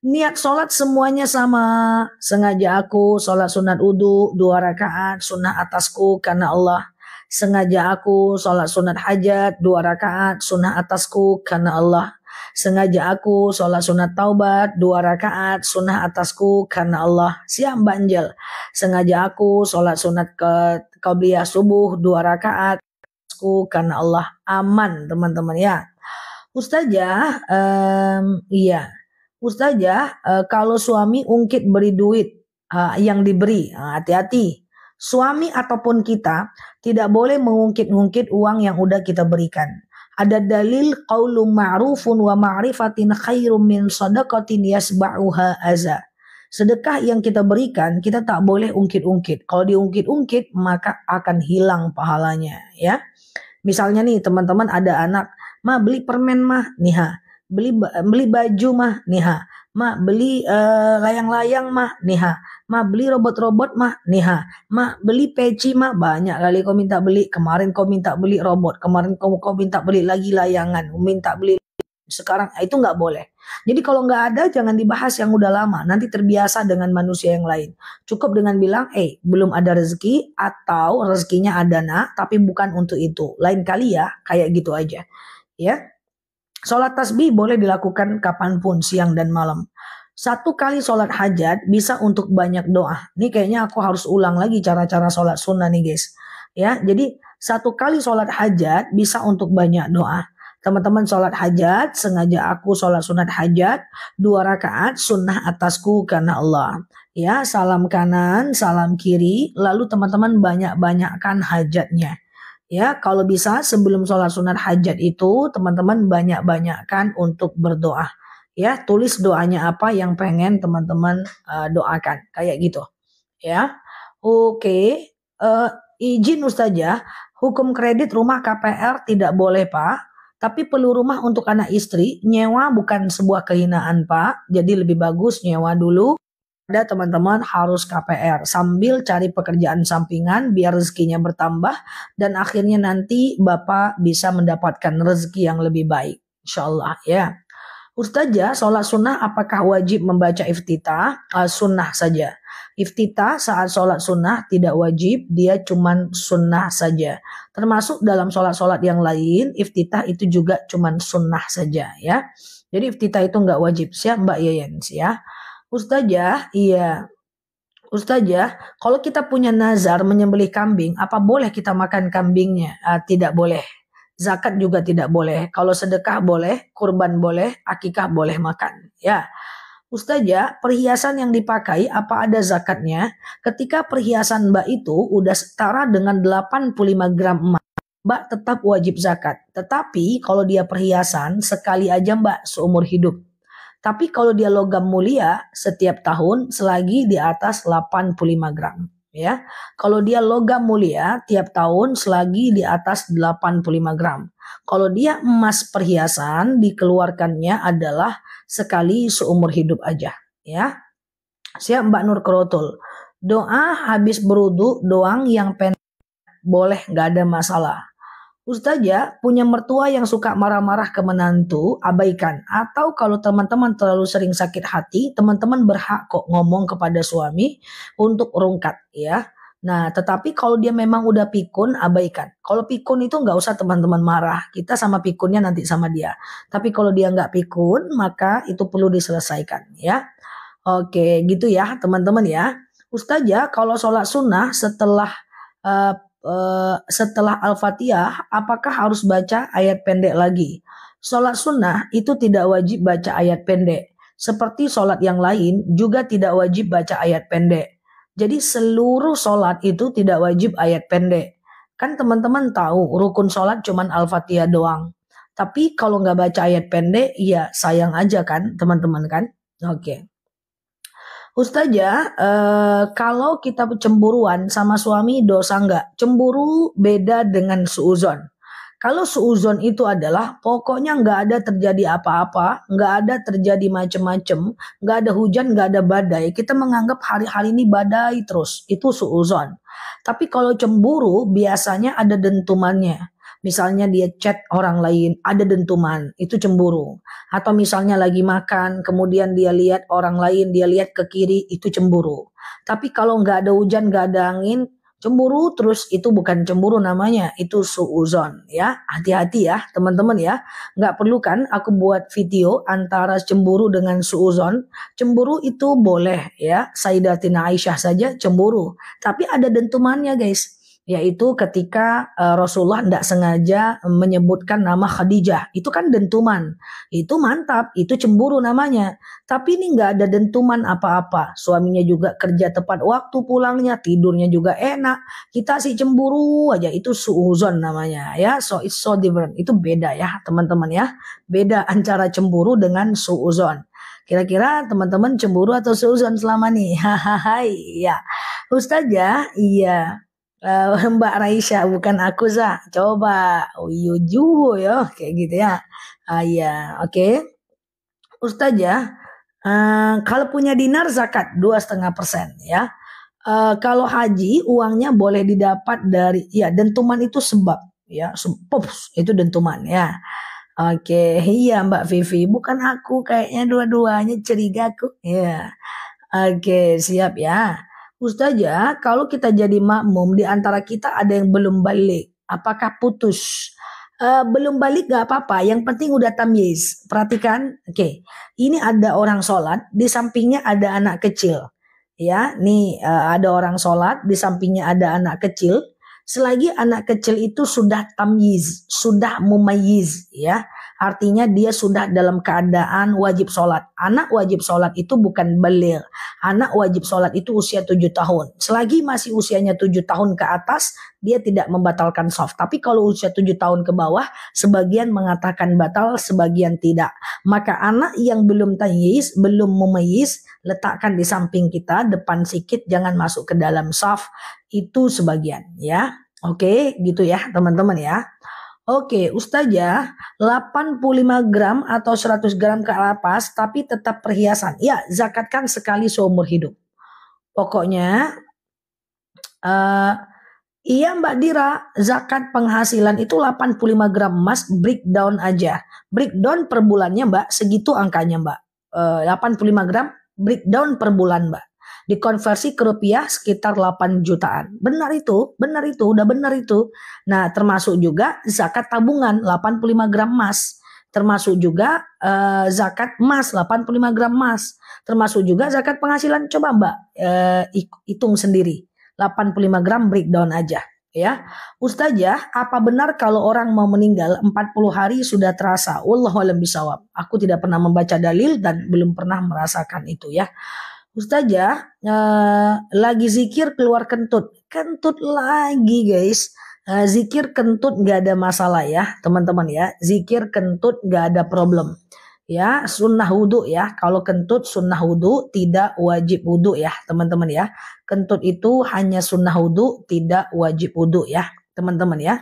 S1: Niat sholat semuanya sama. Sengaja aku sholat sunat wudhu 2 rakaat, sunnah atasku karena Allah. Sengaja aku sholat sunat hajat 2 rakaat, sunnah atasku karena Allah. Sengaja aku sholat sunat taubat 2 rakaat, sunnah atasku karena Allah. Siap Mbak Anjel. Sengaja aku sholat sunat qabliyah subuh 2 rakaat, karena Allah. Aman teman-teman ya. Ustazah, iya. Ustazah, kalau suami ungkit beri duit yang diberi, hati-hati. Suami ataupun kita tidak boleh mengungkit-ungkit uang yang udah kita berikan. Ada dalil qaulun ma'rufun wa ma'rifatin khairum min shadaqatin yasba'uha aza. Sedekah yang kita berikan kita tak boleh ungkit-ungkit. Kalau diungkit-ungkit maka akan hilang pahalanya ya. Misalnya nih teman-teman ada anak, "Ma beli permen mah." Nih ha. Beli baju mah. Nih ha. Ma beli layang-layang mah. Nih ha. Ma beli robot-robot mah. Nih ha. Ma beli peci mah. Banyak kali kau minta beli. Kemarin kau minta beli robot. Kemarin kau minta beli lagi layangan. Minta beli sekarang. Itu nggak boleh. Jadi kalau nggak ada jangan dibahas yang udah lama. Nanti terbiasa dengan manusia yang lain. Cukup dengan bilang, belum ada rezeki atau rezekinya ada nak, tapi bukan untuk itu. Lain kali ya, kayak gitu aja. Ya. Sholat tasbih boleh dilakukan kapanpun, siang dan malam. 1 kali sholat hajat bisa untuk banyak doa. Ini kayaknya aku harus ulang lagi cara-cara sholat sunnah nih guys. Ya, jadi 1 kali sholat hajat bisa untuk banyak doa. Teman-teman sholat hajat, sengaja aku sholat sunat hajat 2 rakaat, sunnah atasku karena Allah. Ya, salam kanan, salam kiri, lalu teman-teman banyak-banyakkan hajatnya. Ya, kalau bisa sebelum sholat sunat hajat itu teman-teman banyak-banyakkan untuk berdoa. Ya, tulis doanya apa yang pengen teman-teman doakan, kayak gitu. Ya, oke. Izin Ustazah, hukum kredit rumah KPR tidak boleh Pak. Tapi perlu rumah untuk anak istri, nyewa bukan sebuah kehinaan Pak. Jadi lebih bagus nyewa dulu. Ada teman-teman harus KPR sambil cari pekerjaan sampingan biar rezekinya bertambah dan akhirnya nanti Bapak bisa mendapatkan rezeki yang lebih baik. Insyaallah ya. Ustazah, sholat sunnah apakah wajib membaca iftitah? Sunnah saja. Iftitah saat sholat sunnah tidak wajib, dia cuman sunnah saja. Termasuk dalam sholat-sholat yang lain, iftitah itu juga cuman sunnah saja ya. Jadi iftitah itu nggak wajib. Siap Mbak Yayens ya. Ustazah, iya. Ustazah, kalau kita punya nazar menyembelih kambing, apa boleh kita makan kambingnya? Tidak boleh. Zakat juga tidak boleh. Kalau sedekah boleh, kurban boleh, akikah boleh makan. Ya, Ustazah, perhiasan yang dipakai apa ada zakatnya? Ketika perhiasan Mbak itu udah setara dengan 85 gram emas, Mbak tetap wajib zakat. Tetapi kalau dia perhiasan sekali aja Mbak seumur hidup. Tapi kalau dia logam mulia setiap tahun selagi di atas 85 gram. Ya, kalau dia logam mulia tiap tahun selagi di atas 85 gram. Kalau dia emas perhiasan dikeluarkannya adalah sekali seumur hidup aja. Ya, siap Mbak Nur Kerotul. Doa habis berudu doang yang pendek boleh, nggak ada masalah. Ustazah punya mertua yang suka marah-marah ke menantu, abaikan. Atau kalau teman-teman terlalu sering sakit hati, teman-teman berhak kok ngomong kepada suami untuk rungkat ya. Nah, tetapi kalau dia memang udah pikun, abaikan. Kalau pikun itu nggak usah teman-teman marah. Kita sama pikunnya nanti sama dia. Tapi kalau dia nggak pikun, maka itu perlu diselesaikan ya. Oke, gitu ya teman-teman ya. Ustazah kalau sholat sunnah eh, setelah Al-Fatihah, apakah harus baca ayat pendek lagi? Sholat sunnah itu tidak wajib baca ayat pendek. Seperti sholat yang lain juga tidak wajib baca ayat pendek. Jadi seluruh sholat itu tidak wajib ayat pendek. Kan teman-teman tahu rukun sholat cuman Al-Fatihah doang. Tapi kalau nggak baca ayat pendek, ya sayang aja kan teman-teman kan? Oke. Ustazah, kalau kita cemburuan sama suami dosa nggak? Cemburu beda dengan suuzon. Kalau suuzon itu adalah pokoknya nggak ada terjadi apa-apa, nggak ada terjadi macem-macem, nggak ada hujan, nggak ada badai. Kita menganggap hari-hari ini badai terus, itu suuzon. Tapi kalau cemburu biasanya ada dentumannya. Misalnya dia chat orang lain, ada dentuman, itu cemburu. Atau misalnya lagi makan, kemudian dia lihat orang lain, dia lihat ke kiri, itu cemburu. Tapi kalau nggak ada hujan, nggak ada angin, cemburu terus itu bukan cemburu namanya, itu suuzon ya. Hati-hati ya teman-teman ya. Nggak perlu kan aku buat video antara cemburu dengan suuzon. Cemburu itu boleh ya. Sayyidatina Aisyah saja cemburu. Tapi ada dentumannya guys. Yaitu ketika Rasulullah tidak sengaja menyebutkan nama Khadijah. Itu kan dentuman. Itu mantap, itu cemburu namanya. Tapi ini nggak ada dentuman apa-apa. Suaminya juga kerja tepat waktu pulangnya, tidurnya juga enak. Kita sih cemburu aja, itu suuzon namanya ya. So it's so different. Itu beda ya teman-teman ya. Beda antara cemburu dengan suuzon. Kira-kira teman-teman cemburu atau suuzon selama nih? Hahaha, ya. Ustazah, iya. Mbak Raisya bukan aku Za. Coba Uyuju ya kayak gitu ya. Iya, oke. Ustazah, kalau punya dinar zakat 2,5% ya. Kalau haji uangnya boleh didapat dari ya dentuman itu sebab ya pops itu dentuman ya. Oke, iya Mbak Vivi, bukan aku kayaknya dua-duanya curigaku. Ya. Oke, siap ya. Ustazah, kalau kita jadi makmum di antara kita ada yang belum balik, apakah putus? Belum balik gak apa-apa, yang penting udah tamyiz. Perhatikan, oke. Ini ada orang sholat, di sampingnya ada anak kecil. Ya, nih ada orang sholat, di sampingnya ada anak kecil. Selagi anak kecil itu sudah tamyiz, sudah mumayyiz, ya. Artinya dia sudah dalam keadaan wajib sholat. Anak wajib sholat itu bukan baligh. Anak wajib sholat itu usia 7 tahun. Selagi masih usianya 7 tahun ke atas, dia tidak membatalkan shaf. Tapi kalau usia 7 tahun ke bawah, sebagian mengatakan batal, sebagian tidak. Maka anak yang belum tamyiz, belum mumayyiz, letakkan di samping kita, depan sikit, jangan masuk ke dalam shaf. Itu sebagian ya. Oke, gitu ya teman-teman ya. Oke, Ustazah, 85 gram atau 100 gram ke atas tapi tetap perhiasan. Ya, zakatkan sekali seumur hidup. Pokoknya, eh, Iya Mbak Dira, zakat penghasilan itu 85 gram emas breakdown aja. Breakdown per bulannya Mbak, segitu angkanya Mbak. 85 gram breakdown per bulan Mbak. Dikonversi ke rupiah sekitar 8 jutaan. Benar itu, udah benar itu. Nah termasuk juga zakat tabungan 85 gram emas. Termasuk juga zakat emas 85 gram emas. Termasuk juga zakat penghasilan. Coba Mbak hitung sendiri. 85 gram breakdown aja ya. Ustazah, apa benar kalau orang mau meninggal 40 hari sudah terasa? Wallahu a'lam bishawab. Aku tidak pernah membaca dalil dan belum pernah merasakan itu ya. Ustazah, lagi zikir keluar kentut. Kentut lagi guys. Zikir kentut nggak ada masalah ya teman-teman ya. Zikir kentut nggak ada problem. Ya, sunnah wudhu ya. Kalau kentut sunnah wudhu, tidak wajib wudhu ya teman-teman ya. Kentut itu hanya sunnah wudhu, tidak wajib wudhu ya teman-teman ya.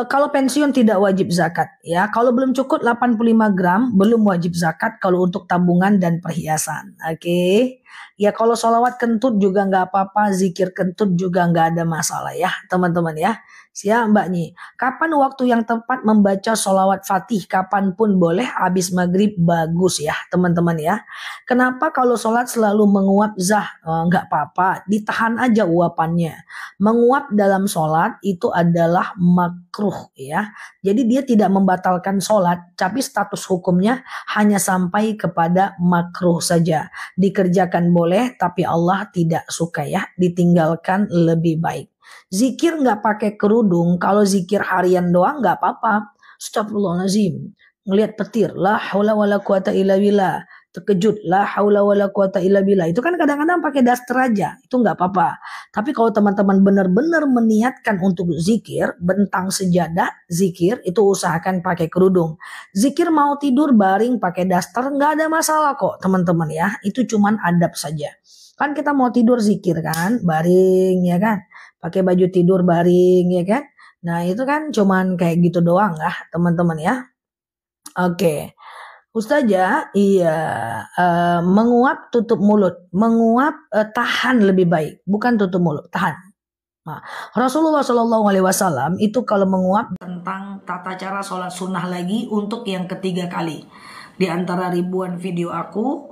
S1: Kalau pensiun tidak wajib zakat ya. Kalau belum cukup 85 gram belum wajib zakat kalau untuk tabungan dan perhiasan. Oke. Ya kalau sholawat kentut juga nggak apa-apa, zikir kentut juga nggak ada masalah ya teman-teman ya. Siap Mbak Nyi. Kapan waktu yang tepat membaca sholawat fatih? Kapanpun boleh, habis maghrib bagus ya teman-teman ya. Kenapa kalau sholat selalu menguap zah? Nggak apa-apa, ditahan aja uapannya. Menguap dalam sholat itu adalah makruh ya. Jadi dia tidak membatalkan sholat, tapi status hukumnya hanya sampai kepada makruh saja. Dikerjakan boleh, tapi Allah tidak suka ya. Ditinggalkan lebih baik. Zikir nggak pakai kerudung, kalau zikir harian doang nggak apa-apa. Astagfirullahaladzim. Ngelihat petir, la haula wala quwata illa billah. Terkejut, la haula wala quwata illa billah. Itu kan kadang-kadang pakai daster aja, itu nggak apa-apa. Tapi kalau teman-teman benar-benar meniatkan untuk zikir, bentang sejadah, zikir, itu usahakan pakai kerudung. Zikir mau tidur baring pakai daster, nggak ada masalah kok teman-teman ya. Itu cuman adab saja. Kan kita mau tidur zikir kan, baring ya kan. Pakai baju tidur baring ya kan. Nah itu kan cuman kayak gitu doang lah teman-teman ya. Oke. Ustazah, iya, menguap tutup mulut, menguap tahan lebih baik, bukan tutup mulut, tahan. Nah, Rasulullah Shallallahu Alaihi Wasallam itu kalau menguap tentang tata cara sholat sunnah lagi untuk yang ketiga kali. Di antara ribuan video aku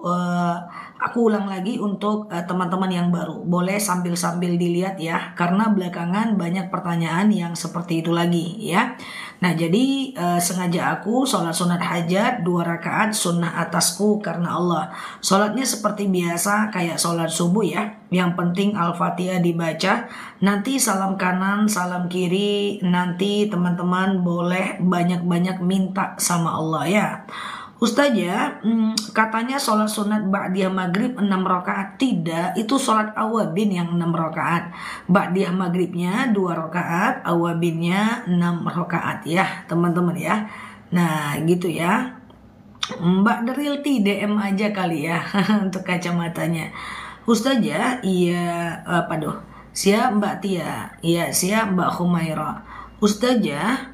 S1: ulang lagi untuk teman-teman yang baru. Boleh sambil-sambil dilihat ya, karena belakangan banyak pertanyaan yang seperti itu lagi ya. Nah jadi sengaja aku sholat sunat hajat 2 rakaat sunnah atasku karena Allah. Sholatnya seperti biasa kayak sholat subuh ya. Yang penting Al-Fatihah dibaca. Nanti salam kanan, salam kiri. Nanti teman-teman boleh banyak-banyak minta sama Allah ya. Ustazah, katanya sholat sunat ba'diyah maghrib 6 rakaat. Tidak, itu sholat awabin yang 6 rakaat. Ba'diyah maghribnya 2 rakaat, awabinnya 6 rakaat ya teman-teman ya. Nah gitu ya. Mbak Derilti DM aja kali ya untuk kacamatanya. Ustazah, iya siap Mbak Tia, iya siap Mbak Humaira. Ustazah,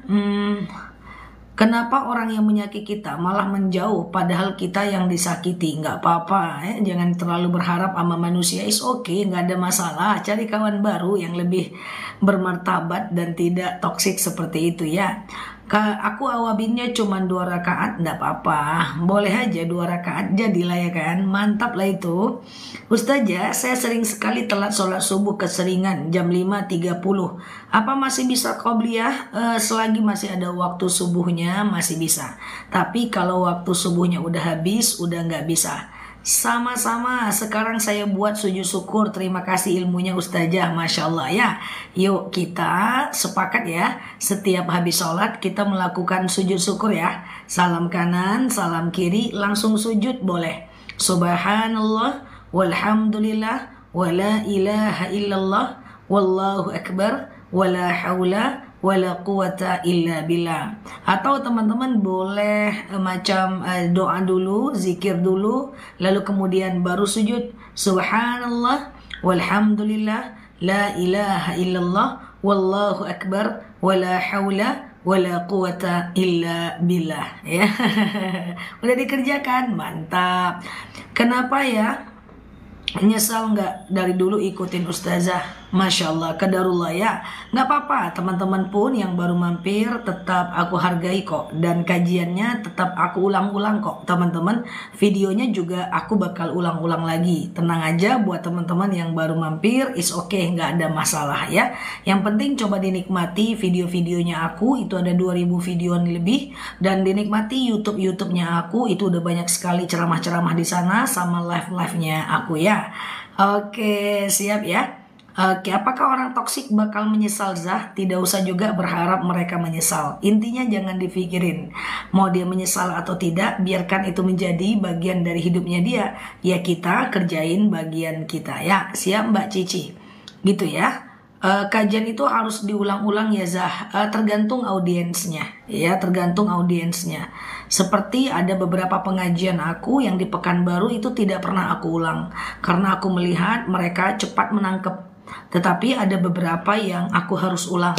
S1: kenapa orang yang menyakiti kita malah menjauh padahal kita yang disakiti? Nggak apa-apa ya, jangan terlalu berharap sama manusia. Is okay, nggak ada masalah. Cari kawan baru yang lebih bermartabat dan tidak toksik seperti itu ya. Aku awabinnya cuma 2 rakaat, nggak apa-apa. Boleh aja 2 rakaat, jadilah ya kan. Mantap lah itu. Ustazah, saya sering sekali telat sholat subuh keseringan jam 5.30. Apa masih bisa qobliyah? Selagi masih ada waktu subuhnya masih bisa. Tapi kalau waktu subuhnya udah habis, udah nggak bisa. Sama-sama, sekarang saya buat sujud syukur. Terima kasih ilmunya Ustazah, Masya Allah ya. Yuk kita sepakat ya, setiap habis sholat kita melakukan sujud syukur ya. Salam kanan, salam kiri, langsung sujud boleh. Subhanallah, walhamdulillah, wala ilaha illallah, wallahu akbar, wala hawla wala quwata illa billah. Atau teman-teman boleh macam doa dulu, zikir dulu, lalu kemudian baru sujud. Subhanallah, walhamdulillah, la ilaha illallah, wallahu akbar, wala hawla wala quwata illa billah ya. Udah dikerjakan, mantap. Kenapa ya? Nyesal nggak dari dulu ikutin Ustazah? Masya Allah, kadarullah ya. Nggak apa-apa, teman-teman pun yang baru mampir tetap aku hargai kok. Dan kajiannya tetap aku ulang-ulang kok, teman-teman. Videonya juga aku bakal ulang-ulang lagi. Tenang aja buat teman-teman yang baru mampir, is okay, nggak ada masalah ya. Yang penting coba dinikmati video-videonya aku, itu ada 2000 videoan lebih. Dan dinikmati YouTube-nya aku, itu udah banyak sekali ceramah-ceramah di sana sama live-live-nya aku ya. Oke, siap ya. Oke, apakah orang toksik bakal menyesal, Zah? Tidak usah juga berharap mereka menyesal. Intinya jangan dipikirin mau dia menyesal atau tidak, biarkan itu menjadi bagian dari hidupnya dia. Ya kita kerjain bagian kita ya. Siap Mbak Cici? Gitu ya. Kajian itu harus diulang-ulang ya Zah. Tergantung audiensnya ya, tergantung audiensnya. Seperti ada beberapa pengajian aku yang di Pekanbaru itu tidak pernah aku ulang karena aku melihat mereka cepat menangkap. Tetapi ada beberapa yang aku harus ulang.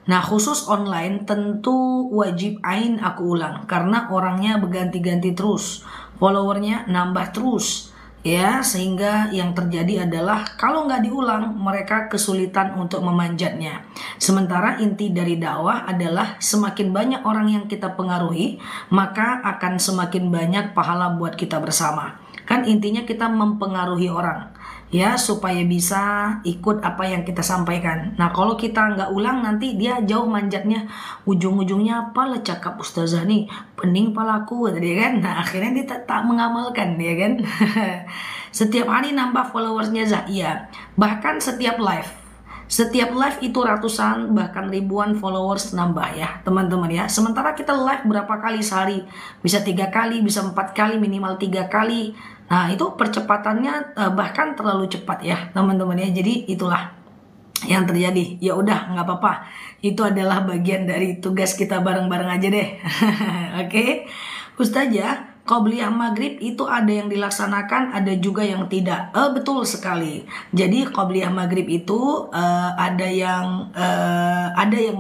S1: Nah khusus online tentu wajib ain aku ulang karena orangnya berganti-ganti terus, followernya nambah terus ya, sehingga yang terjadi adalah kalau nggak diulang mereka kesulitan untuk memanjatnya. Sementara inti dari dakwah adalah semakin banyak orang yang kita pengaruhi maka akan semakin banyak pahala buat kita bersama. Kan intinya kita mempengaruhi orang ya supaya bisa ikut apa yang kita sampaikan. Nah kalau kita nggak ulang nanti dia jauh manjatnya, ujung-ujungnya apa lah cakap ustazah nih pening palaku tadi kan. Nah akhirnya dia tak mengamalkan dia kan. Setiap hari nambah followersnya Zah, iya. Bahkan setiap live itu ratusan bahkan ribuan followers nambah ya teman-teman ya. Sementara kita live berapa kali sehari, bisa 3 kali, bisa 4 kali, minimal 3 kali. Nah itu percepatannya bahkan terlalu cepat ya teman-teman ya. Jadi itulah yang terjadi. Ya udah nggak apa-apa, itu adalah bagian dari tugas kita bareng-bareng aja deh. Oke. Ustazah, Qobliyah maghrib itu ada yang dilaksanakan, ada juga yang tidak. Betul sekali. Jadi Qobliyah maghrib itu ada yang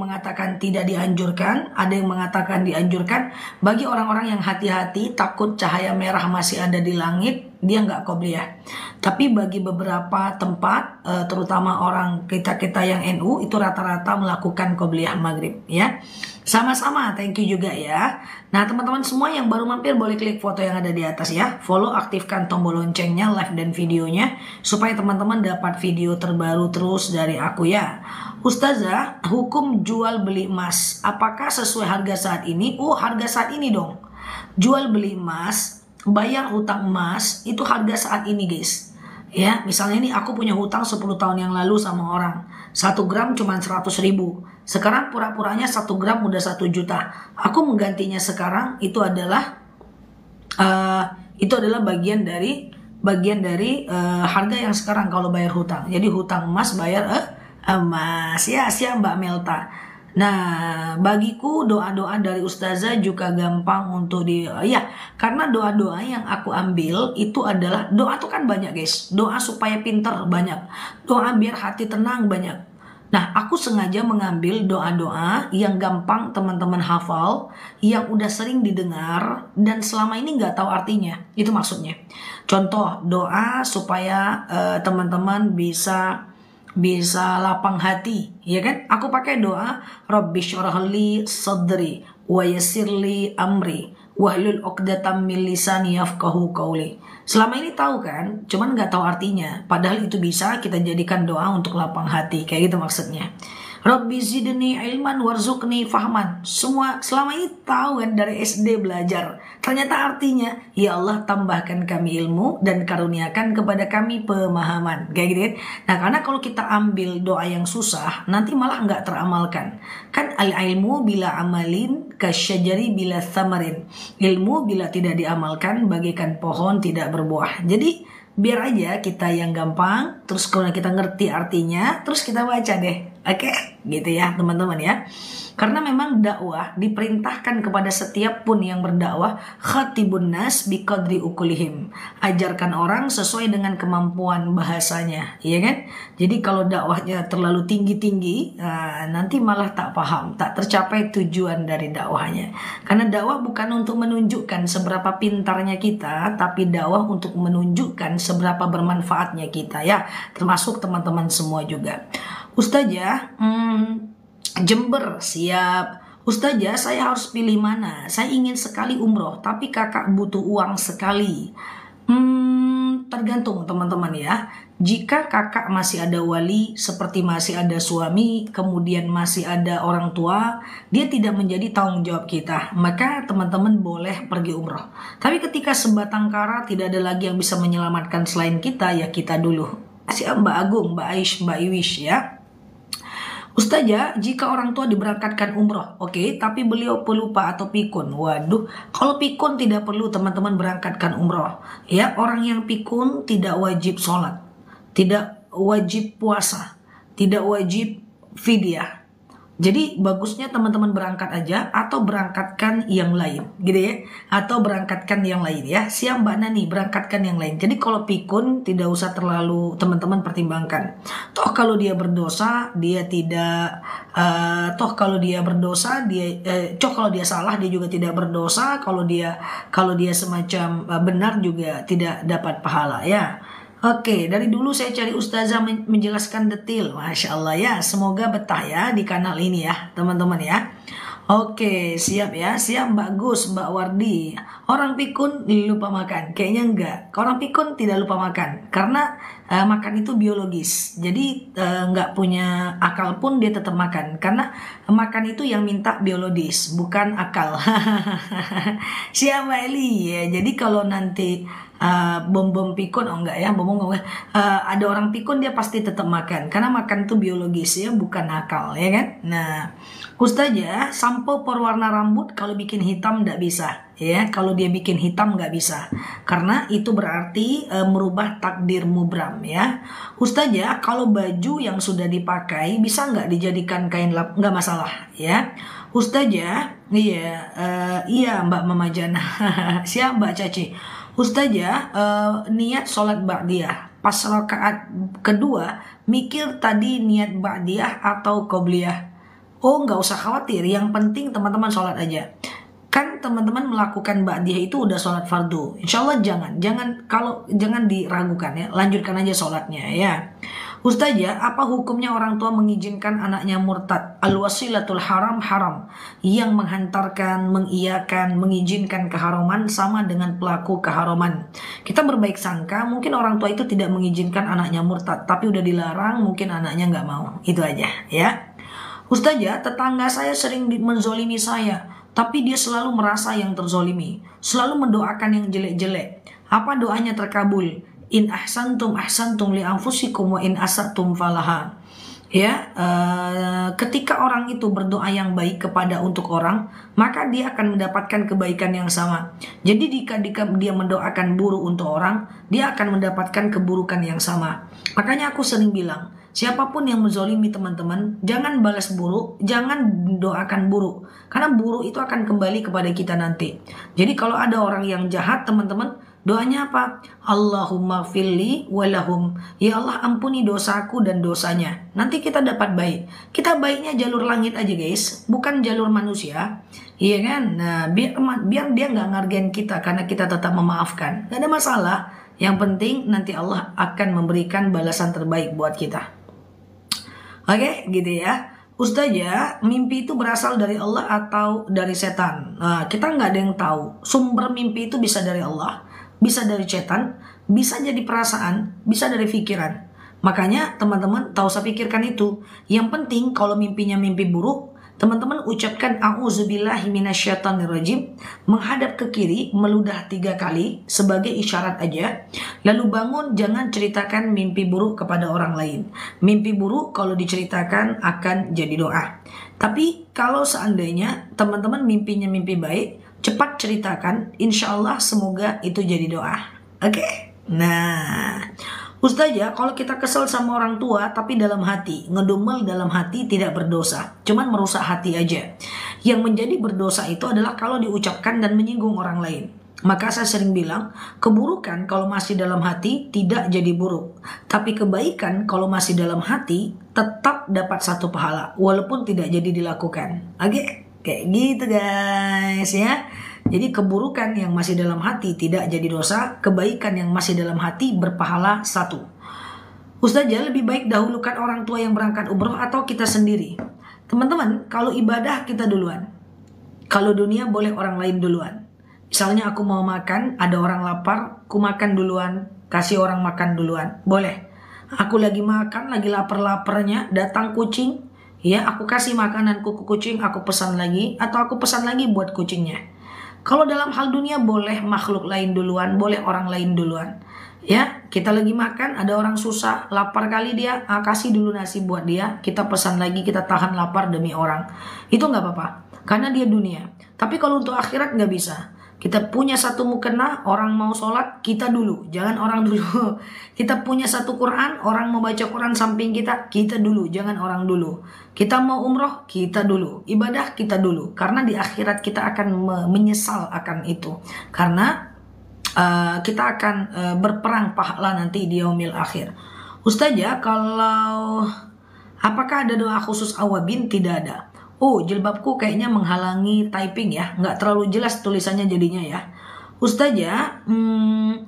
S1: mengatakan tidak dianjurkan, ada yang mengatakan dianjurkan. Bagi orang-orang yang hati-hati takut cahaya merah masih ada di langit, dia nggak Qobliyah. Tapi bagi beberapa tempat, terutama orang kita yang NU itu rata-rata melakukan Qobliyah maghrib ya. Sama-sama, thank you juga ya. Nah teman-teman semua yang baru mampir boleh klik foto yang ada di atas ya. Follow, aktifkan tombol loncengnya, live dan videonya supaya teman-teman dapat video terbaru terus dari aku ya. Ustazah, hukum jual beli emas apakah sesuai harga saat ini? Oh harga saat ini dong. Jual beli emas, bayar hutang emas itu harga saat ini guys. Ya, misalnya nih aku punya hutang 10 tahun yang lalu sama orang. 1 gram cuma 100.000. Sekarang pura-puranya 1 gram udah 1 juta. Aku menggantinya sekarang itu adalah bagian dari harga yang sekarang kalau bayar hutang. Jadi hutang emas bayar emas ya, siap Mbak Melta. Nah, bagiku doa-doa dari ustazah juga gampang untuk karena doa-doa yang aku ambil itu adalah doa tuh kan banyak guys. Doa supaya pinter banyak. Doa biar hati tenang banyak. Nah, aku sengaja mengambil doa-doa yang gampang teman-teman hafal, yang udah sering didengar dan selama ini nggak tahu artinya. Itu maksudnya. Contoh doa supaya teman-teman bisa lapang hati, ya kan? Aku pakai doa Rabbi syrahli sadri wa yassirli amri wahlul 'uqdatam min lisani yafqahu qawli. Selama ini tahu kan, cuman nggak tahu artinya. Padahal itu bisa kita jadikan doa untuk lapang hati, kayak gitu maksudnya. Rabbi zidni ilman warzuqni fahman. Semua selama ini tahu kan dari SD belajar. Ternyata artinya, ya Allah tambahkan kami ilmu dan karuniakan kepada kami pemahaman. Kayak gitu kan. Nah karena kalau kita ambil doa yang susah, nanti malah nggak teramalkan. Kan al-ilmu bila amalin kasyajari bila thamarin. Ilmu bila tidak diamalkan bagaikan pohon tidak berbuah. Jadi biar aja kita yang gampang, terus kalau kita ngerti artinya, terus kita baca deh. Oke, gitu ya teman-teman ya. Karena memang dakwah diperintahkan kepada setiap pun yang berdakwah, khatibun nas biqadri ukulihim. Ajarkan orang sesuai dengan kemampuan bahasanya, ya kan? Jadi kalau dakwahnya terlalu tinggi-tinggi, nanti malah tak paham, tak tercapai tujuan dari dakwahnya. Karena dakwah bukan untuk menunjukkan seberapa pintarnya kita, tapi dakwah untuk menunjukkan seberapa bermanfaatnya kita ya, termasuk teman-teman semua juga. Ustazah, Jember siap. Ustazah, saya harus pilih mana? Saya ingin sekali umroh, tapi kakak butuh uang sekali. Tergantung teman-teman ya. Jika kakak masih ada wali, seperti masih ada suami, kemudian masih ada orang tua, dia tidak menjadi tanggung jawab kita, maka teman-teman boleh pergi umroh. Tapi ketika sebatang kara tidak ada lagi yang bisa menyelamatkan selain kita, ya kita dulu. Siap Mbak Agung, Mbak Aish, Mbak Iwish ya. Ustazah, jika orang tua diberangkatkan umroh, oke, tapi beliau pelupa atau pikun. Waduh, kalau pikun tidak perlu teman-teman berangkatkan umroh. Ya, orang yang pikun tidak wajib sholat, tidak wajib puasa, tidak wajib fidyah. Jadi bagusnya teman-teman berangkat aja atau berangkatkan yang lain gitu ya. Atau berangkatkan yang lain ya. Siap Mbak Nani, berangkatkan yang lain. Jadi kalau pikun tidak usah terlalu teman-teman pertimbangkan. Toh kalau dia berdosa, dia tidak toh kalau dia berdosa, kalau dia salah dia juga tidak berdosa. Kalau dia semacam benar juga tidak dapat pahala ya. Oke, dari dulu saya cari ustazah menjelaskan detail. Masya Allah ya, semoga betah ya di kanal ini ya teman-teman ya. Oke, siap ya, siap Mbak Gus, Mbak Wardi. Orang pikun lupa makan, kayaknya enggak. Orang pikun tidak lupa makan, karena makan itu biologis. Jadi enggak punya akal pun dia tetap makan, karena makan itu yang minta biologis, bukan akal. Siap Mbak Eli ya. Jadi kalau nanti bom pikun, oh enggak ya, ada orang pikun dia pasti tetap makan, karena makan itu biologis ya, bukan akal ya kan. Nah, Ustazah, sampo perwarna rambut kalau bikin hitam enggak bisa ya. Kalau dia bikin hitam nggak bisa, karena itu berarti merubah takdir mubram ya. Ustazah, kalau baju yang sudah dipakai bisa nggak dijadikan kain lap? Nggak masalah ya. Ustazah, iya Mbak Mama Jana. Siap Mbak Caci. Ustazah, niat sholat ba'diyah pas rakaat kedua mikir tadi niat ba'diyah atau qobliyah. Oh nggak usah khawatir, yang penting teman-teman sholat aja. Kan teman-teman melakukan ba'diyah itu udah sholat fardu. Insya Allah jangan diragukan ya, lanjutkan aja sholatnya ya. Ustazah, apa hukumnya orang tua mengizinkan anaknya murtad? Al-wasilatul haram, yang menghantarkan, mengiyakan, mengizinkan keharaman sama dengan pelaku keharaman. Kita berbaik sangka, mungkin orang tua itu tidak mengizinkan anaknya murtad, tapi udah dilarang, mungkin anaknya nggak mau. Itu aja ya. Ustazah, tetangga saya sering menzolimi saya, tapi dia selalu merasa yang terzolimi, selalu mendoakan yang jelek-jelek. Apa doanya terkabul? In ahsantum li anfusikum wa in asatum falaha. Ya, ketika orang itu berdoa yang baik untuk orang, maka dia akan mendapatkan kebaikan yang sama. Jadi jika dia mendoakan buruk untuk orang, dia akan mendapatkan keburukan yang sama. Makanya aku sering bilang, siapapun yang menzolimi teman-teman, jangan balas buruk, jangan doakan buruk, karena buruk itu akan kembali kepada kita nanti. Jadi kalau ada orang yang jahat teman-teman, doanya apa? Allahumma firli walahum. Ya Allah, ampuni dosaku dan dosanya. Nanti kita dapat baik. Kita baiknya jalur langit aja guys, bukan jalur manusia. Iya kan? Nah, biar dia nggak ngargain kita karena kita tetap memaafkan. Gak ada masalah. Yang penting nanti Allah akan memberikan balasan terbaik buat kita. Oke, gitu ya. Ustazah, mimpi itu berasal dari Allah atau dari setan? Nah, kita nggak ada yang tahu. Sumber mimpi itu bisa dari Allah, bisa dari setan, bisa jadi perasaan, bisa dari pikiran. Makanya teman-teman tak usah pikirkan itu. Yang penting kalau mimpinya mimpi buruk, teman-teman ucapkan a'udzubillahi minasyaitonirrajim, menghadap ke kiri, meludah 3 kali sebagai isyarat aja. Lalu bangun, jangan ceritakan mimpi buruk kepada orang lain. Mimpi buruk kalau diceritakan akan jadi doa. Tapi kalau seandainya teman-teman mimpinya mimpi baik, cepat ceritakan, insya Allah semoga itu jadi doa. Oke? Nah, Ustazah, kalau kita kesel sama orang tua tapi dalam hati, ngedumel dalam hati tidak berdosa, cuman merusak hati aja. Yang menjadi berdosa itu adalah kalau diucapkan dan menyinggung orang lain. Maka saya sering bilang, keburukan kalau masih dalam hati tidak jadi buruk. Tapi kebaikan kalau masih dalam hati tetap dapat satu pahala, walaupun tidak jadi dilakukan. Oke, kayak gitu guys ya. Jadi keburukan yang masih dalam hati tidak jadi dosa, kebaikan yang masih dalam hati berpahala satu. Ustazah, lebih baik dahulukan orang tua yang berangkat umroh atau kita sendiri? Teman-teman, kalau ibadah kita duluan. Kalau dunia boleh orang lain duluan. Misalnya aku mau makan, ada orang lapar, aku makan duluan, kasih orang makan duluan. Boleh. Aku lagi makan, lagi lapar-laparnya, datang kucing, ya aku kasih makananku ke kucing, aku pesan lagi, atau aku pesan lagi buat kucingnya. Kalau dalam hal dunia boleh makhluk lain duluan, boleh orang lain duluan. Ya, kita lagi makan, ada orang susah, lapar kali dia, kasih dulu nasi buat dia, kita pesan lagi, kita tahan lapar demi orang. Itu nggak apa-apa, karena dia dunia. Tapi kalau untuk akhirat nggak bisa. Kita punya satu mukena, orang mau sholat, kita dulu, jangan orang dulu. Kita punya satu Quran, orang mau baca Quran samping kita dulu, jangan orang dulu. Kita mau umroh, kita dulu. Ibadah, kita dulu. Karena di akhirat kita akan menyesal akan itu. Karena kita akan berperang pahala nanti di yaumil akhir. Ustazah, kalau apakah ada doa khusus awabin? Tidak ada. Oh, jilbabku kayaknya menghalangi typing ya. Nggak terlalu jelas tulisannya jadinya ya. Ustazah,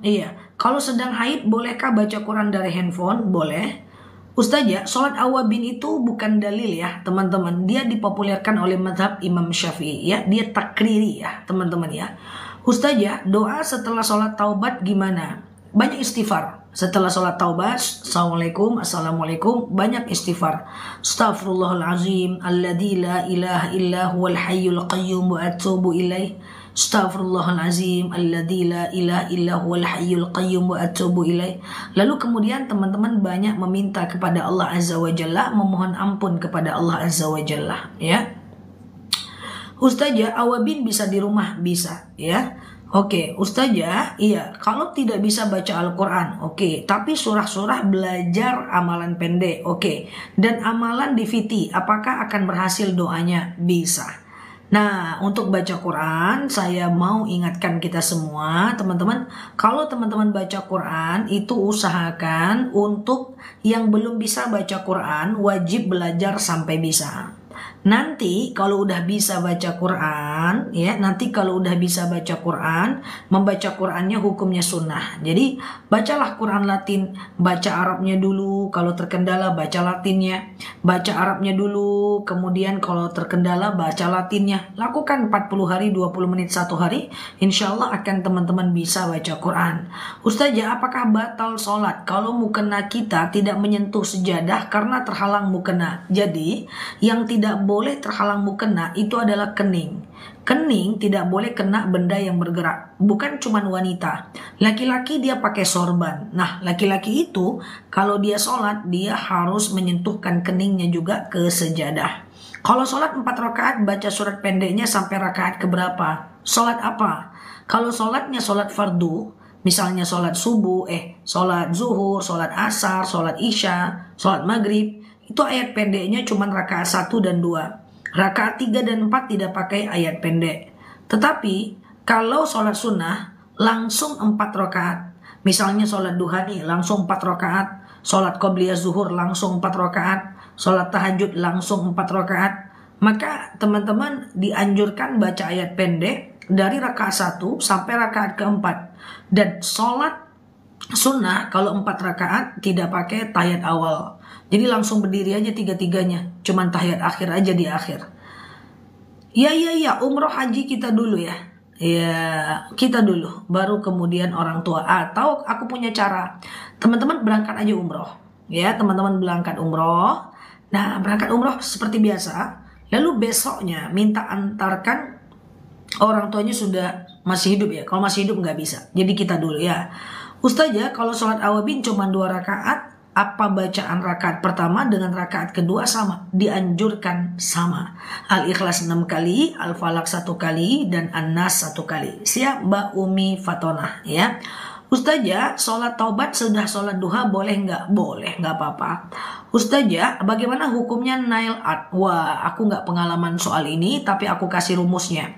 S1: iya. Kalau sedang haid, bolehkah baca Quran dari handphone? Boleh. Ustazah, sholat awabin itu bukan dalil ya teman-teman. Dia dipopulerkan oleh mazhab Imam Syafi'i ya. Dia takriri ya teman-teman ya. Ustazah, doa setelah sholat taubat gimana? Banyak istighfar. Setelah sholat taubat, assalamualaikum, banyak istighfar. Astaghfirullahalazim, alladzi la ilaha illa huwal hayyul qayyum wa atubu ilaih. Astaghfirullahalazim, alladzi la ilaha illa huwal hayyul qayyum wa atubu ilaih. Lalu kemudian teman-teman banyak meminta kepada Allah Azza wa Jalla, memohon ampun kepada Allah Azza wa Jalla ya. Ustazah, awabin bisa di rumah? Bisa ya. Oke, Ustazah, iya, kalau tidak bisa baca Al-Quran, oke, tapi surah-surah belajar amalan pendek, oke, dan amalan di VT, apakah akan berhasil doanya? Bisa. Nah, untuk baca Quran, saya mau ingatkan kita semua, teman-teman, kalau teman-teman baca Quran, itu usahakan untuk yang belum bisa baca Quran, wajib belajar sampai bisa. Nanti kalau udah bisa baca Quran ya, membaca Qurannya hukumnya sunnah. Jadi bacalah Quran Latin, baca Arabnya dulu, kalau terkendala baca Latinnya, baca Arabnya dulu, kemudian kalau terkendala baca Latinnya. Lakukan 40 hari, 20 menit 1 hari, insya Allah akan teman-teman bisa baca Quran. Ustazah, apakah batal sholat kalau mukena kita tidak menyentuh sejadah karena terhalang mukena? Jadi yang tidak boleh terhalang mukena itu adalah kening. Kening tidak boleh kena benda yang bergerak. Bukan cuma wanita. Laki-laki dia pakai sorban. Nah, laki-laki itu kalau dia sholat, dia harus menyentuhkan keningnya juga ke sejadah. Kalau sholat 4 rakaat, baca surat pendeknya sampai rakaat keberapa? Sholat apa? Kalau sholatnya sholat fardu, misalnya sholat subuh, sholat zuhur, sholat asar, sholat isya, sholat maghrib, itu ayat pendeknya cuma rakaat 1 dan 2. Rakaat 3 dan 4 tidak pakai ayat pendek. Tetapi kalau sholat sunnah langsung 4 rakaat. Misalnya sholat duha nih langsung 4 rakaat. Sholat qobliyah zuhur langsung 4 rakaat. Sholat tahajud langsung 4 rakaat. Maka teman-teman dianjurkan baca ayat pendek dari rakaat 1 sampai rakaat keempat. Dan sholat sunnah kalau 4 rakaat tidak pakai tahiyat awal. Jadi langsung berdiri aja 3-3-nya. Cuman tahiyat akhir aja di akhir. Ya, umroh haji kita dulu ya. Ya, kita dulu. Baru kemudian orang tua. Atau aku punya cara. Teman-teman berangkat aja umroh. Ya, teman-teman berangkat umroh. Nah, berangkat umroh seperti biasa. Lalu besoknya minta antarkan orang tuanya sudah masih hidup ya. Kalau masih hidup nggak bisa. Jadi kita dulu ya. Ustazah, kalau sholat awabin cuma 2 rakaat, apa bacaan rakaat pertama dengan rakaat kedua sama? Dianjurkan sama. Al-Ikhlas 6 kali, Al-Falaq 1 kali, dan An-Nas 1 kali. Siap Mbak Umi Fatonah ya. Ustazah, sholat taubat sudah sholat duha boleh nggak? Boleh, nggak apa-apa. Ustazah, bagaimana hukumnya nail art? Wah, aku nggak pengalaman soal ini, tapi aku kasih rumusnya.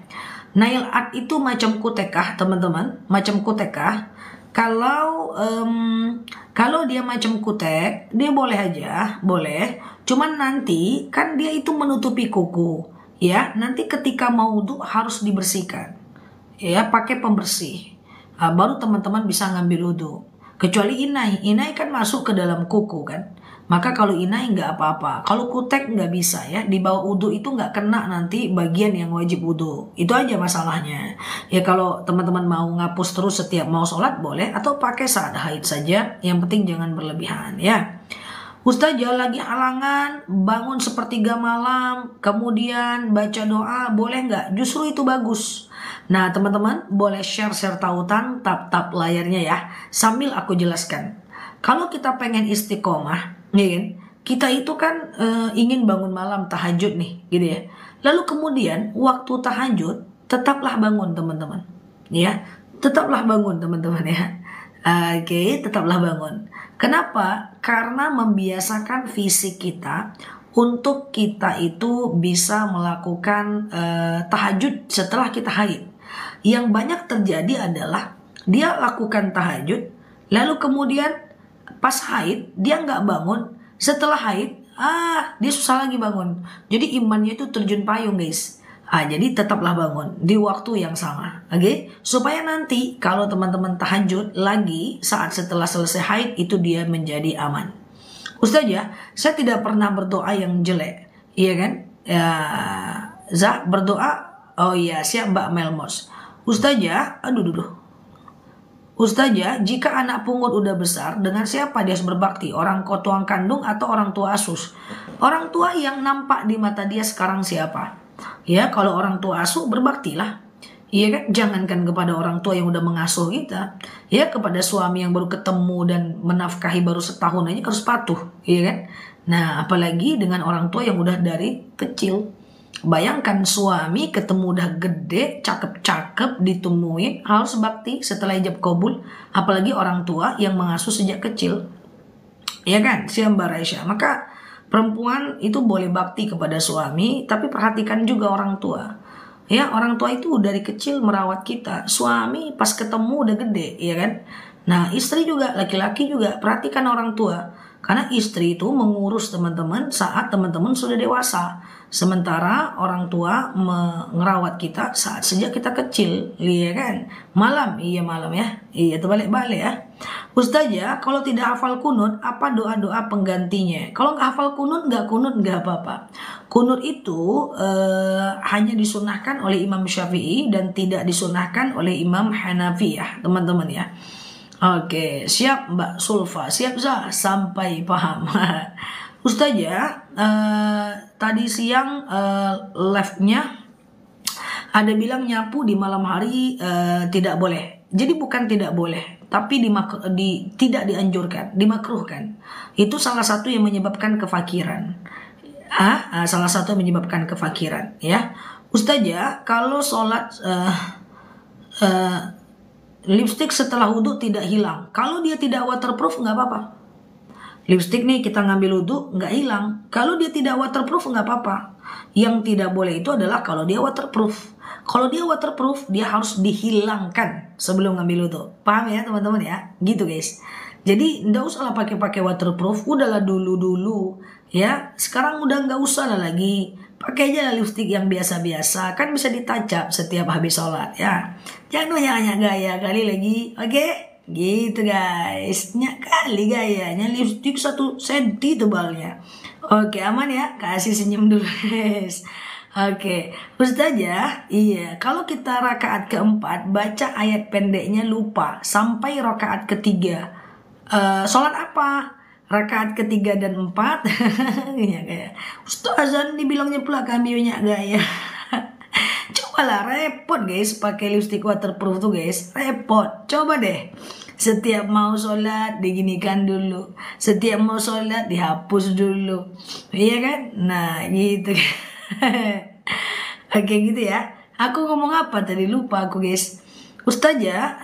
S1: Nail art itu macam kutekah, teman-teman? Macam kutekah? Kalau dia macam kutek, dia boleh aja, boleh. Cuman nanti kan dia itu menutupi kuku, ya. Nanti ketika mau wudhu harus dibersihkan, ya, pakai pembersih. Baru teman-teman bisa ngambil wudhu. Kecuali inai kan masuk ke dalam kuku kan. Maka kalau inai nggak apa-apa. Kalau kutek nggak bisa ya. Di bawah wudhu itu nggak kena nanti bagian yang wajib wudhu. Itu aja masalahnya. Ya kalau teman-teman mau ngapus terus setiap mau sholat boleh. Atau pakai saat haid saja. Yang penting jangan berlebihan ya. Ustazah lagi halangan, bangun sepertiga malam, kemudian baca doa, boleh nggak? Justru itu bagus. Nah teman-teman boleh share tautan, tap layarnya ya, sambil aku jelaskan. Kalau kita pengen istiqomah, ya kan? Kita itu kan ingin bangun malam tahajud nih, gitu ya. Lalu kemudian waktu tahajud, tetaplah bangun teman-teman, ya, tetaplah bangun teman-teman ya. Oke, tetaplah bangun. Kenapa? Karena membiasakan fisik kita untuk kita itu bisa melakukan tahajud setelah kita haid. Yang banyak terjadi adalah dia lakukan tahajud, lalu kemudian pas haid dia nggak bangun, setelah haid dia susah lagi bangun. Jadi imannya itu terjun payung guys. Jadi tetaplah bangun di waktu yang sama, oke? Supaya nanti kalau teman-teman tahajud lagi saat setelah selesai haid itu dia menjadi aman. Ustazah, saya tidak pernah berdoa yang jelek, iya kan? Ya, Zah berdoa, oh iya siap Mbak Melmos. Ustazah, Ustazah, jika anak pungut udah besar, dengan siapa dia harus berbakti? Orang tuang kandung atau orang tua asuh? Orang tua yang nampak di mata dia sekarang siapa? Ya, kalau orang tua asuh berbaktilah. Iya kan, jangankan kepada orang tua yang udah mengasuh kita, ya kepada suami yang baru ketemu dan menafkahi baru setahun aja harus patuh, iya kan? Nah, apalagi dengan orang tua yang udah dari kecil. Bayangkan suami ketemu udah gede, cakep-cakep, ditemuin harus bakti setelah ijab kabul, apalagi orang tua yang mengasuh sejak kecil. Ya kan, siap Mbak Raisya. Maka perempuan itu boleh bakti kepada suami, tapi perhatikan juga orang tua. Ya, orang tua itu dari kecil merawat kita. Suami pas ketemu udah gede, ya kan? Nah, istri juga, laki-laki juga perhatikan orang tua. Karena istri itu mengurus teman-teman saat teman-teman sudah dewasa. Sementara orang tua merawat kita saat sejak kita kecil, iya kan? Malam, iya malam ya. Iya, terbalik-balik ya. Ustazah, kalau tidak hafal kunut, apa doa-doa penggantinya? Kalau nggak hafal kunut nggak apa-apa. Kunut itu hanya disunahkan oleh Imam Syafi'i dan tidak disunahkan oleh Imam Hanafi ya, teman-teman ya. Oke, siap Mbak Sulfa, siap Zah, sampai paham. Ustazah, tadi siang live-nya ada bilang nyapu di malam hari tidak boleh. Jadi bukan tidak boleh, tapi tidak dianjurkan, dimakruhkan. Itu salah satu yang menyebabkan kefakiran. Salah satu yang menyebabkan kefakiran ya. Ustazah, kalau sholat lipstick setelah wudhu tidak hilang. Kalau dia tidak waterproof nggak apa-apa. Lipstick nih kita ngambil wudhu nggak hilang. Kalau dia tidak waterproof nggak apa-apa. Yang tidak boleh itu adalah kalau dia waterproof. Kalau dia waterproof dia harus dihilangkan sebelum ngambil wudhu. Paham ya teman-teman ya? Gitu guys. Jadi nggak usah lah pakai waterproof. Udahlah dulu ya. Sekarang udah nggak usah lah lagi. Pakai aja lipstick yang biasa-biasa, kan bisa ditacap setiap habis sholat ya. Jangan banyak gaya kali lagi, oke? Gitu guys, nyak kali gayanya lipstick 1 senti tebalnya. Oke, aman ya, kasih senyum dulu guys. Oke, Ustazah, iya, kalau kita rakaat keempat baca ayat pendeknya lupa sampai rakaat ketiga, sholat apa? Rakaat ketiga dan 4 kayak Ustazah dibilangnya pula kami banyak gaya. Cobalah, repot guys pakai lipstick waterproof tuh guys, repot. Coba deh setiap mau sholat diginikan dulu, setiap mau sholat dihapus dulu, iya kan? Nah gitu. Oke gitu ya. Aku ngomong apa tadi lupa aku guys. Ustazah,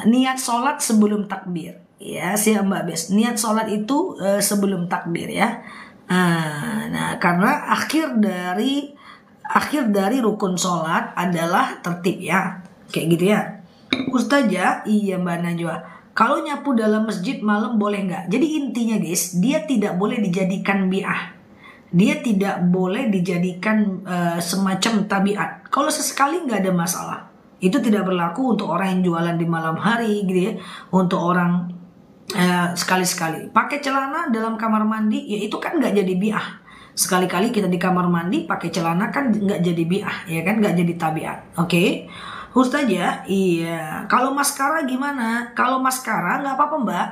S1: niat sholat sebelum takbir. Ya, siap Mbak Bes. Niat sholat itu sebelum takbir ya. Nah, karena akhir dari rukun sholat adalah tertib ya, kayak gitu ya. Ustazah, iya Mbak Najwa. Kalau nyapu dalam masjid malam boleh nggak? Jadi intinya guys, dia tidak boleh dijadikan bi'ah. Dia tidak boleh dijadikan semacam tabiat. Kalau sesekali nggak ada masalah. Itu tidak berlaku untuk orang yang jualan di malam hari gitu ya. Untuk orang sekali-sekali pakai celana dalam kamar mandi, ya itu kan nggak jadi bi'ah. Sekali-kali kita di kamar mandi pakai celana kan nggak jadi bi'ah, ya kan, nggak jadi tabiat. Oke, Ustazah, iya. Kalau maskara gimana? Kalau maskara nggak apa-apa Mbak.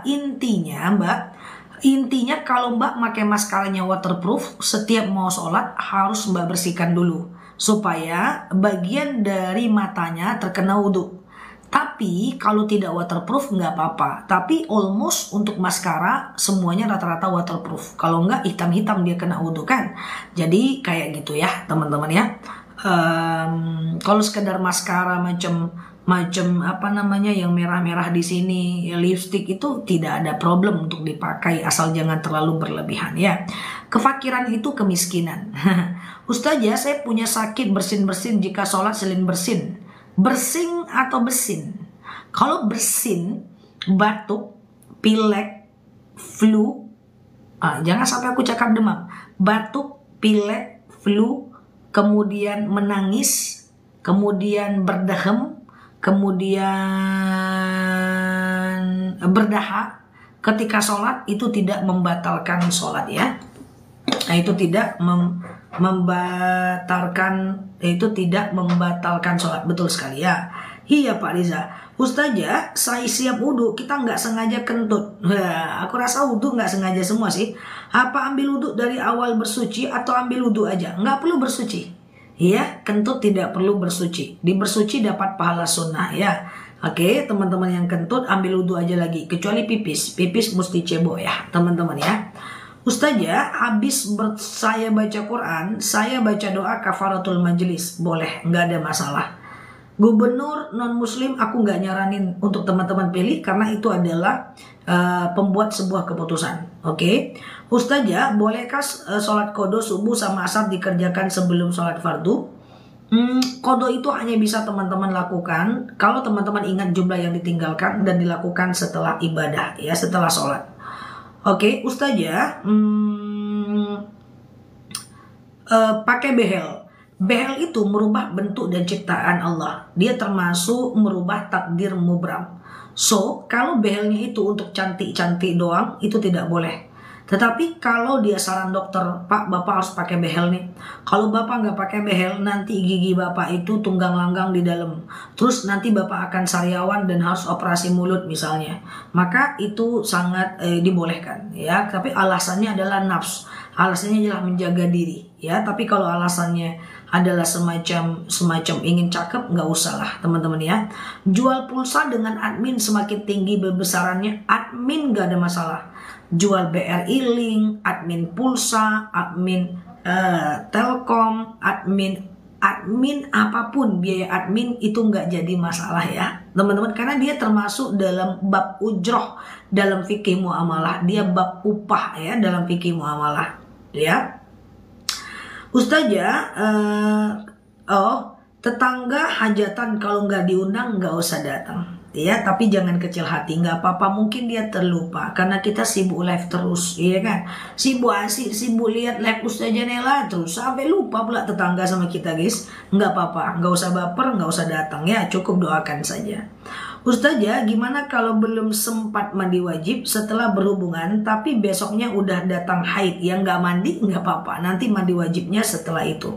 S1: Intinya kalau Mbak pakai maskaranya waterproof, setiap mau sholat harus Mbak bersihkan dulu supaya bagian dari matanya terkena wudhu. Tapi kalau tidak waterproof nggak apa-apa. Tapi almost untuk maskara semuanya rata-rata waterproof. Kalau nggak hitam-hitam dia kena wudhu kan. Jadi kayak gitu ya teman-teman ya. Kalau sekedar maskara macam apa namanya yang merah-merah di sini ya, lipstick itu tidak ada problem untuk dipakai asal jangan terlalu berlebihan ya. Kefakiran itu kemiskinan. Ustazah, saya punya sakit bersin-bersin jika sholat selain bersin. Bersin atau bersin? Kalau bersin, batuk, pilek, flu, jangan sampai aku cakap demam. Batuk, pilek, flu, kemudian menangis, kemudian berdaham, kemudian berdahak ketika sholat, itu tidak membatalkan sholat ya. Nah, itu tidak membatalkan sholat, betul sekali ya. Iya Pak Riza. Ustazah, saya siap wudhu, kita nggak sengaja kentut. Aku rasa wudhu nggak sengaja semua sih. Apa ambil wudhu dari awal bersuci atau ambil wudhu aja? Nggak perlu bersuci. Iya, kentut tidak perlu bersuci. Di bersuci dapat pahala sunnah ya. Oke, teman-teman yang kentut ambil wudhu aja lagi. Kecuali pipis. Pipis mesti cebok ya teman-teman ya. Ustazah, habis saya baca Quran, saya baca doa kafaratul majlis. Boleh, nggak ada masalah. Gubernur non-muslim aku nggak nyaranin untuk teman-teman pilih karena itu adalah pembuat sebuah keputusan. Oke. Ustazah, bolehkah sholat kodo subuh sama asar dikerjakan sebelum sholat fardu? Kodo itu hanya bisa teman-teman lakukan kalau teman-teman ingat jumlah yang ditinggalkan dan dilakukan setelah ibadah ya, setelah sholat. Oke, Ustazah, pakai behel. Behel itu merubah bentuk dan ciptaan Allah. Dia termasuk merubah takdir mubram. So, kalau behelnya itu untuk cantik-cantik doang, itu tidak boleh. Tetapi kalau dia saran dokter, Pak, Bapak harus pakai behel nih. Kalau Bapak nggak pakai behel, nanti gigi Bapak itu tunggang langgang di dalam. Terus nanti Bapak akan sariawan dan harus operasi mulut misalnya. Maka itu sangat dibolehkan ya. Tapi alasannya adalah nafsu. Alasannya adalah menjaga diri ya. Tapi kalau alasannya adalah semacam ingin cakep, nggak usah lah teman-teman ya. Jual pulsa dengan admin semakin tinggi besarannya, admin nggak ada masalah. Jual BRI Link, admin pulsa, admin Telkom, admin apapun biaya admin itu nggak jadi masalah ya teman-teman, karena dia termasuk dalam bab ujroh dalam fikih muamalah, dia bab upah ya dalam fikih muamalah ya. Ustazah, tetangga hajatan kalau nggak diundang nggak usah datang. Ya, tapi jangan kecil hati, nggak apa-apa, mungkin dia terlupa karena kita sibuk live terus, ya kan? Sibuk asik, sibuk lihat live Ustazah Nela terus sampai lupa pula tetangga sama kita, guys. Nggak apa-apa, nggak usah baper, nggak usah datang ya, cukup doakan saja. Ustazah, gimana kalau belum sempat mandi wajib setelah berhubungan tapi besoknya udah datang haid, yang nggak mandi nggak apa-apa, nanti mandi wajibnya setelah itu.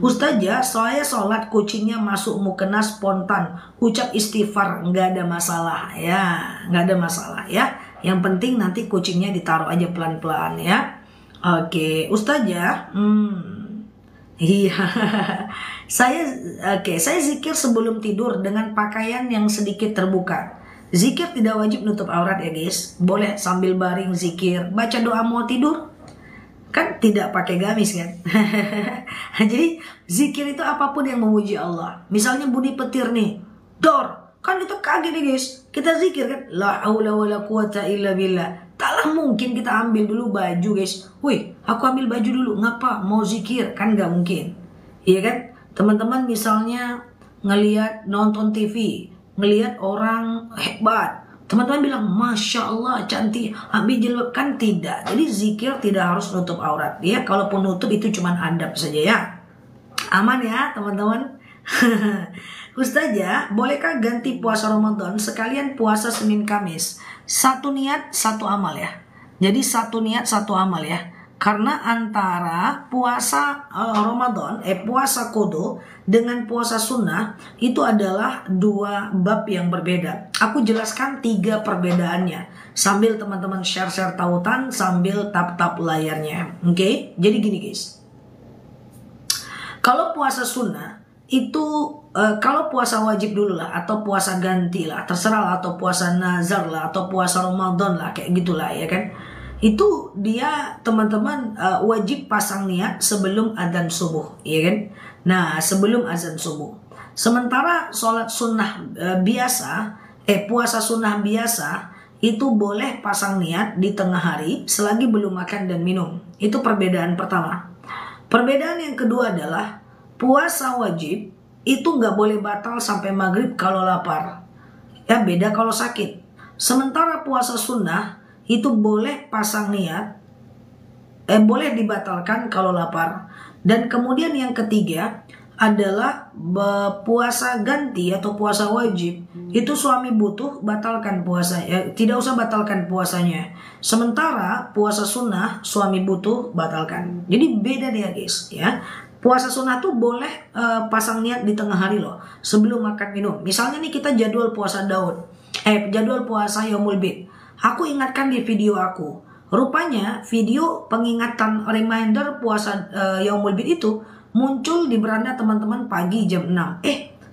S1: Ustazah, saya sholat kucingnya masuk mukena spontan, ucap istighfar, nggak ada masalah ya, nggak ada masalah ya. Yang penting nanti kucingnya ditaruh aja pelan-pelan ya. Oke, Ustazah, iya. Saya zikir sebelum tidur dengan pakaian yang sedikit terbuka. Zikir tidak wajib nutup aurat ya guys. Boleh sambil baring zikir, baca doa mau tidur. Kan tidak pakai gamis kan. Jadi zikir itu apapun yang memuji Allah. Misalnya bunyi petir nih, dor, Kan kita kaget nih guys. Kita zikir kan. La haula wala quwata illa billah. Taklah mungkin kita ambil dulu baju guys. Wih, aku ambil baju dulu. Ngapa? Mau zikir? Kan gak mungkin. Iya kan? Teman-teman misalnya ngelihat nonton TV, ngelihat orang hebat, teman-teman bilang Masya Allah cantik, ambil jilbab, kan tidak. Jadi zikir tidak harus nutup aurat ya. Kalaupun nutup itu cuma adab saja ya. Aman ya teman-teman. Ustazah, bolehkah ganti puasa Ramadan sekalian puasa Senin Kamis? Satu niat satu amal ya. Jadi satu niat satu amal ya. Karena antara puasa Ramadan, puasa kudu dengan puasa sunnah itu adalah dua bab yang berbeda. Aku jelaskan 3 perbedaannya sambil teman-teman share-share tautan sambil tap-tap layarnya. Oke? Jadi gini guys. Kalau puasa sunnah itu kalau puasa wajib dulu lah atau puasa ganti lah, terserah lah, atau puasa nazar lah atau puasa Ramadan lah, kayak gitulah ya kan. Itu dia teman-teman wajib pasang niat sebelum adzan subuh, ya kan? Nah, sebelum azan subuh. Sementara sholat sunnah biasa, puasa sunnah biasa itu boleh pasang niat di tengah hari selagi belum makan dan minum. Itu perbedaan pertama. Perbedaan yang kedua adalah puasa wajib itu nggak boleh batal sampai maghrib kalau lapar. Ya beda kalau sakit. Sementara puasa sunnah itu boleh pasang niat, boleh dibatalkan kalau lapar. Dan kemudian yang ketiga adalah puasa ganti atau puasa wajib. Itu suami butuh, batalkan puasa, tidak usah batalkan puasanya. Sementara puasa sunnah suami butuh, batalkan. Jadi beda dia guys ya. Puasa sunnah tuh boleh pasang niat di tengah hari loh, sebelum makan minum. Misalnya nih kita jadwal puasa Daud, jadwal puasa Yaumul Bid. Aku ingatkan di video aku. Rupanya video pengingatan reminder puasa Yaumul Bid itu muncul di beranda teman-teman pagi jam 6.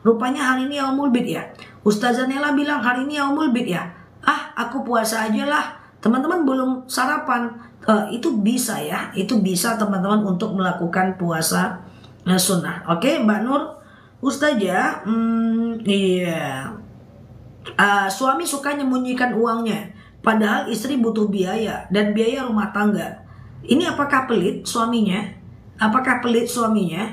S1: Rupanya hari ini Yaumul Bid ya. Ustazah Nela bilang hari ini Yaumul Bid ya. Aku puasa aja lah. Teman-teman belum sarapan. Itu bisa ya. Itu bisa teman-teman untuk melakukan puasa sunnah. Oke, Mbak Nur. Ustazah, iya. Suami suka menyembunyikan uangnya. Padahal istri butuh biaya dan biaya rumah tangga. Ini apakah pelit suaminya? Apakah pelit suaminya?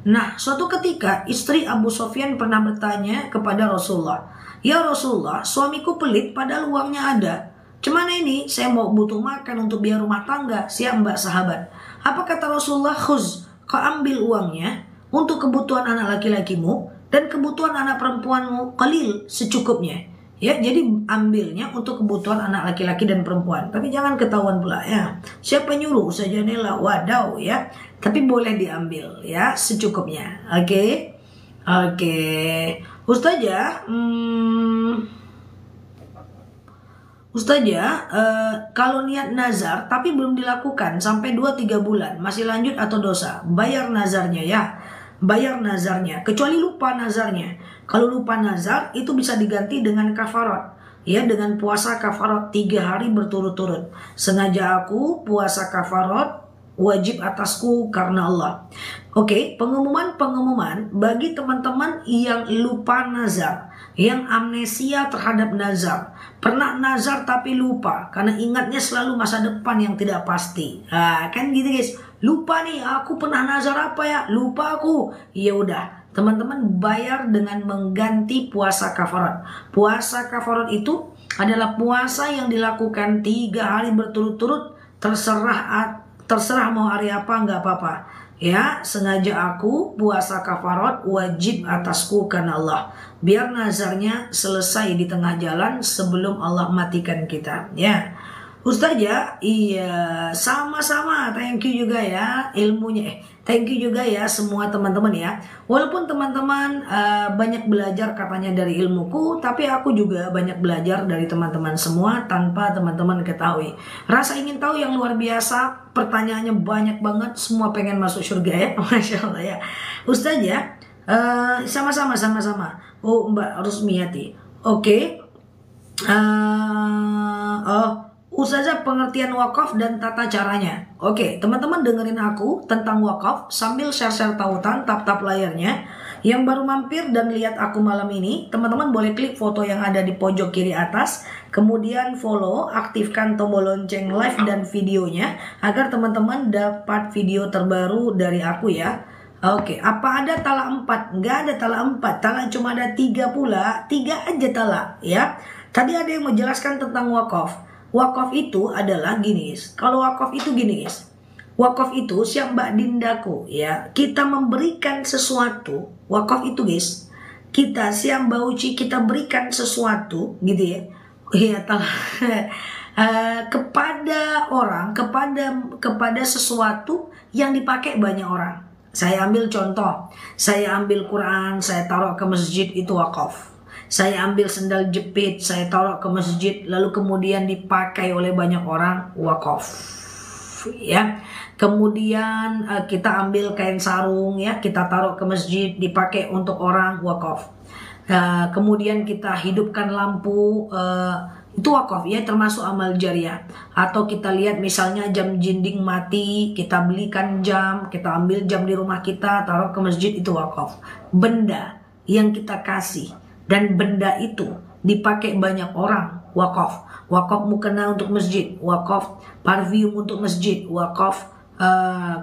S1: Nah, suatu ketika istri Abu Sofyan pernah bertanya kepada Rasulullah, "Ya Rasulullah, suamiku pelit padahal uangnya ada. Cemana ini? Saya mau butuh makan untuk biaya rumah tangga." Siap Mbak sahabat. Apa kata Rasulullah? "Khuz, kau ambil uangnya untuk kebutuhan anak laki-lakimu dan kebutuhan anak perempuanmu qalil, secukupnya." Ya, jadi ambilnya untuk kebutuhan anak laki-laki dan perempuan. Tapi jangan ketahuan pula ya. Siapa nyuruh Ustazah Nela? Wadaw ya. Tapi boleh diambil ya secukupnya. Oke. Ustazah, kalau niat nazar tapi belum dilakukan sampai 2-3 bulan, masih lanjut atau dosa? Bayar nazarnya ya. Bayar nazarnya, kecuali lupa nazarnya. Kalau lupa nazar itu bisa diganti dengan kafarat, ya, dengan puasa kafarat 3 hari berturut-turut. Sengaja aku puasa kafarat wajib atasku karena Allah. Oke, pengumuman bagi teman-teman yang lupa nazar, yang amnesia terhadap nazar. Pernah nazar tapi lupa karena ingatnya selalu masa depan yang tidak pasti. Kan gitu guys. Lupa nih, aku pernah nazar apa ya? Lupa aku. Ya udah, teman-teman bayar dengan mengganti puasa kafarat. Puasa kafarat itu adalah puasa yang dilakukan 3 hari berturut-turut, terserah mau hari apa, nggak apa-apa. Ya, sengaja aku puasa kafarat wajib atasku karena Allah. Biar nazarnya selesai di tengah jalan sebelum Allah matikan kita. Ya, Ustazah, iya, sama-sama. Thank you juga ya ilmunya. Thank you juga ya semua teman-teman ya. Walaupun teman-teman banyak belajar katanya dari ilmuku, tapi aku juga banyak belajar dari teman-teman semua tanpa teman-teman ketahui. Rasa ingin tahu yang luar biasa, pertanyaannya banyak banget, semua pengen masuk surga ya. Masya Allah ya. Ustazah, sama-sama. Oh, Mbak Rusmiyati. Oke. Ustazah, pengertian wakaf dan tata caranya. Oke, teman-teman dengerin aku tentang wakaf sambil share-share tautan, tap-tap layarnya. Yang baru mampir dan lihat aku malam ini, teman-teman boleh klik foto yang ada di pojok kiri atas, kemudian follow, aktifkan tombol lonceng live dan videonya agar teman-teman dapat video terbaru dari aku ya. Oke, apa ada talak 4? Nggak ada talak 4, talak cuma ada 3 pula, 3 aja talak ya. Tadi ada yang menjelaskan tentang wakaf. Wakaf itu adalah gini guys, kalau wakaf itu gini guys. Wakaf itu siap Mbak Dindaku ya. Kita memberikan sesuatu. Wakaf itu guys. Kita siap Mbak Uci, kita berikan sesuatu gitu ya. Iya kepada orang, kepada sesuatu yang dipakai banyak orang. Saya ambil contoh. Saya ambil Quran, saya taruh ke masjid, itu wakaf. Saya ambil sendal jepit, saya taruh ke masjid, lalu kemudian dipakai oleh banyak orang, wakaf. Ya. Kemudian kita ambil kain sarung ya, kita taruh ke masjid, dipakai untuk orang, wakaf. Kemudian kita hidupkan lampu, itu wakaf ya, termasuk amal jariah. Atau kita lihat misalnya jam jinding mati, kita belikan jam, kita ambil jam di rumah kita, taruh ke masjid, itu wakaf. Benda yang kita kasih dan benda itu dipakai banyak orang, wakaf. Wakaf mukena untuk masjid, wakaf parfum untuk masjid, wakaf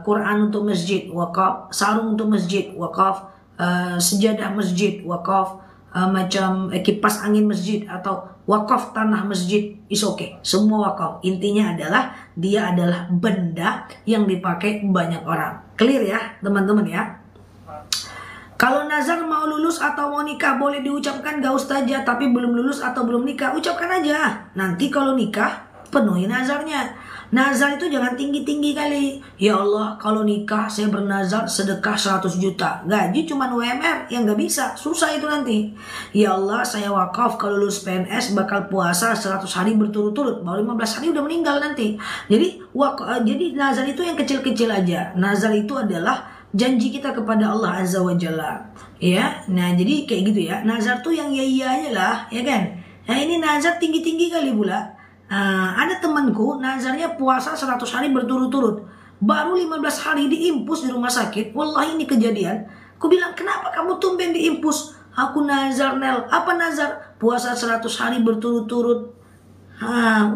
S1: Quran untuk masjid, wakaf sarung untuk masjid, wakaf sejadah masjid, wakaf macam kipas angin masjid, atau wakaf tanah masjid, is okay. Semua wakaf. Intinya adalah dia adalah benda yang dipakai banyak orang. Clear ya teman-teman ya. Kalau nazar mau lulus atau mau nikah boleh diucapkan gak ustazah, tapi belum lulus atau belum nikah ucapkan aja. Nanti kalau nikah penuhi nazarnya. Nazar itu jangan tinggi-tinggi kali. Ya Allah, kalau nikah saya bernazar sedekah 100 juta. Gaji cuma UMR, yang gak bisa. Susah itu nanti. Ya Allah, saya wakaf kalau lulus PNS bakal puasa 100 hari berturut-turut. Baru 15 hari udah meninggal nanti. Jadi nazar itu yang kecil-kecil aja. Nazar itu adalah janji kita kepada Allah Azza wa Jalla. Ya, nah jadi kayak gitu ya. Nazar tuh yang iya aja lah, ya kan? Nah ini nazar tinggi-tinggi kali pula. Ada temanku nazarnya puasa 100 hari berturut-turut, baru 15 hari diimpus di rumah sakit. Wallahi ini kejadian. Aku bilang, kenapa kamu tumben diimpus? Aku nazar Nel. Apa nazar? Puasa 100 hari berturut-turut.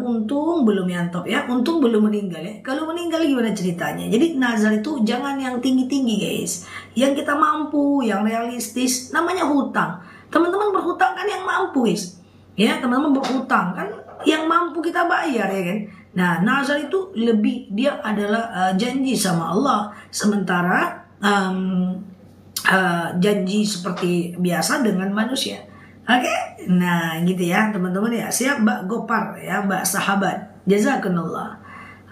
S1: Untung belum nyantop ya. Untung belum meninggal ya. Kalau meninggal gimana ceritanya? Jadi nazar itu jangan yang tinggi-tinggi guys. Yang kita mampu, yang realistis. Namanya hutang. Teman-teman berhutang kan yang mampu guys. Ya teman-teman berhutang kan yang mampu kita bayar ya kan. Nah nazar itu lebih, dia adalah janji sama Allah. Sementara janji seperti biasa dengan manusia. Oke, nah gitu ya teman-teman ya. Siap Mbak Gopar ya, Mbak Sahabat, jazakallah.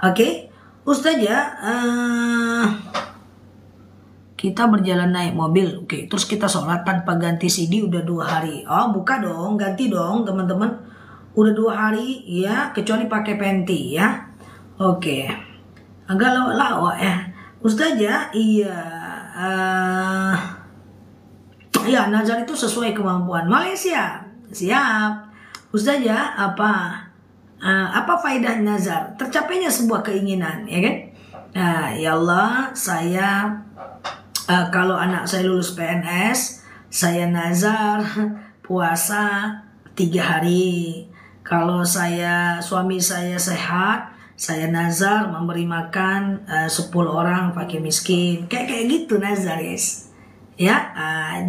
S1: Oke, Ustazah, kita berjalan naik mobil, oke, terus kita sholat tanpa ganti CD udah 2 hari. Oh buka dong, ganti dong teman-teman. Udah 2 hari ya, kecuali pakai penti ya. Oke, agak lawak ya Ustazah. Iya, ya nazar itu sesuai kemampuan. Malaysia, siap Ustazah. Apa faedah nazar? Tercapainya sebuah keinginan, ya kan? Nah, ya Allah, saya kalau anak saya lulus PNS, saya nazar puasa 3 hari. Kalau suami saya sehat, saya nazar memberi makan 10 orang fakir miskin. Kayak gitu nazar guys. Ya,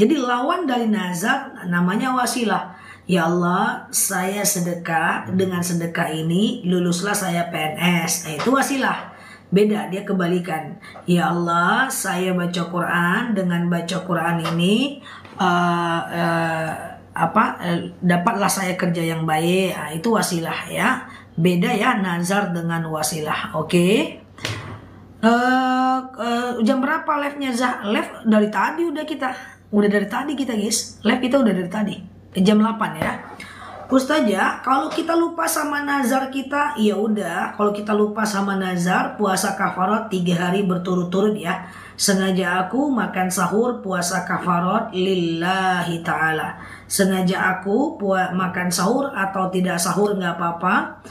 S1: jadi lawan dari nazar namanya wasilah. Ya Allah, saya sedekah, dengan sedekah ini luluslah saya PNS. Nah, itu wasilah. Beda, dia kebalikan. Ya Allah, saya baca Quran, dengan baca Quran ini dapatlah saya kerja yang baik. Nah, itu wasilah ya. Beda ya nazar dengan wasilah. Oke. Jam berapa live-nya Zah? Live dari tadi udah dari tadi kita guys. Live kita udah dari tadi. Jam 8 ya. Ustazah, kalau kita lupa sama nazar kita, ya udah. Kalau kita lupa sama nazar, puasa kafarat 3 hari berturut-turut ya. Sengaja aku makan sahur, puasa kafarat lillahi ta'ala. Sengaja aku makan sahur atau tidak sahur nggak apa-apa.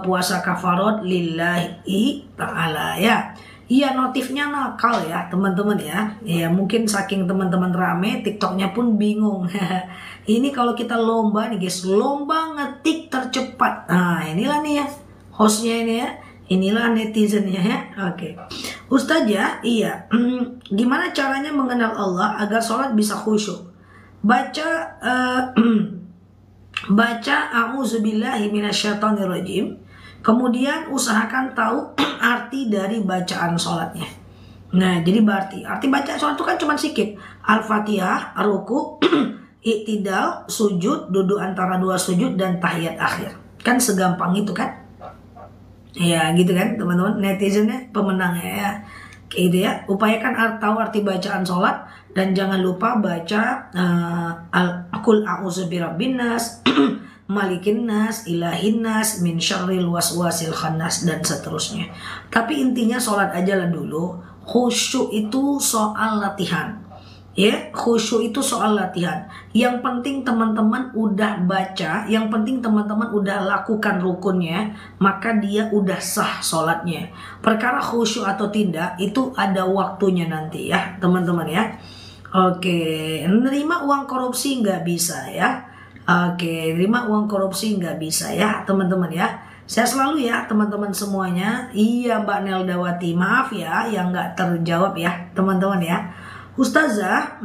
S1: Puasa kafarat lillahi ta'ala ya. Iya, notifnya nakal ya teman-teman ya. Ya mungkin saking teman-teman rame, TikToknya pun bingung. Ini kalau kita lomba nih guys, lomba ngetik tercepat. Nah inilah nih ya hostnya ini ya. Inilah netizennya ya. Oke. Ustazah, iya. Gimana caranya mengenal Allah agar sholat bisa khusyuk? Baca baca a'udzubillahi minasyaitonirrajim. Kemudian usahakan tahu arti dari bacaan sholatnya. Nah, jadi berarti arti bacaan sholat itu kan cuma sikit. Al-Fatihah, ruku, iktidal, sujud, duduk antara dua sujud, dan tahiyat akhir. Kan segampang itu kan? Ya gitu kan teman-teman, netizennya pemenangnya ya. Kayak gitu ya. Upayakan tahu arti bacaan sholat. Dan jangan lupa baca Qul a'udzu birabbin nas, malikin nas, ilahin nas, min syarril waswasil khannas, dan seterusnya. Tapi intinya sholat aja lah dulu. Khusyuk itu soal latihan. Ya, khusyuk itu soal latihan. Yang penting teman-teman udah baca, yang penting teman-teman udah lakukan rukunnya, maka dia udah sah sholatnya. Perkara khusyuk atau tidak itu ada waktunya nanti ya teman-teman ya. Oke, nerima uang korupsi nggak bisa ya. Oke, nerima uang korupsi nggak bisa ya teman-teman ya. Saya selalu ya teman-teman semuanya. Iya Mbak Neldawati, maaf ya yang nggak terjawab ya teman-teman ya. Ustazah,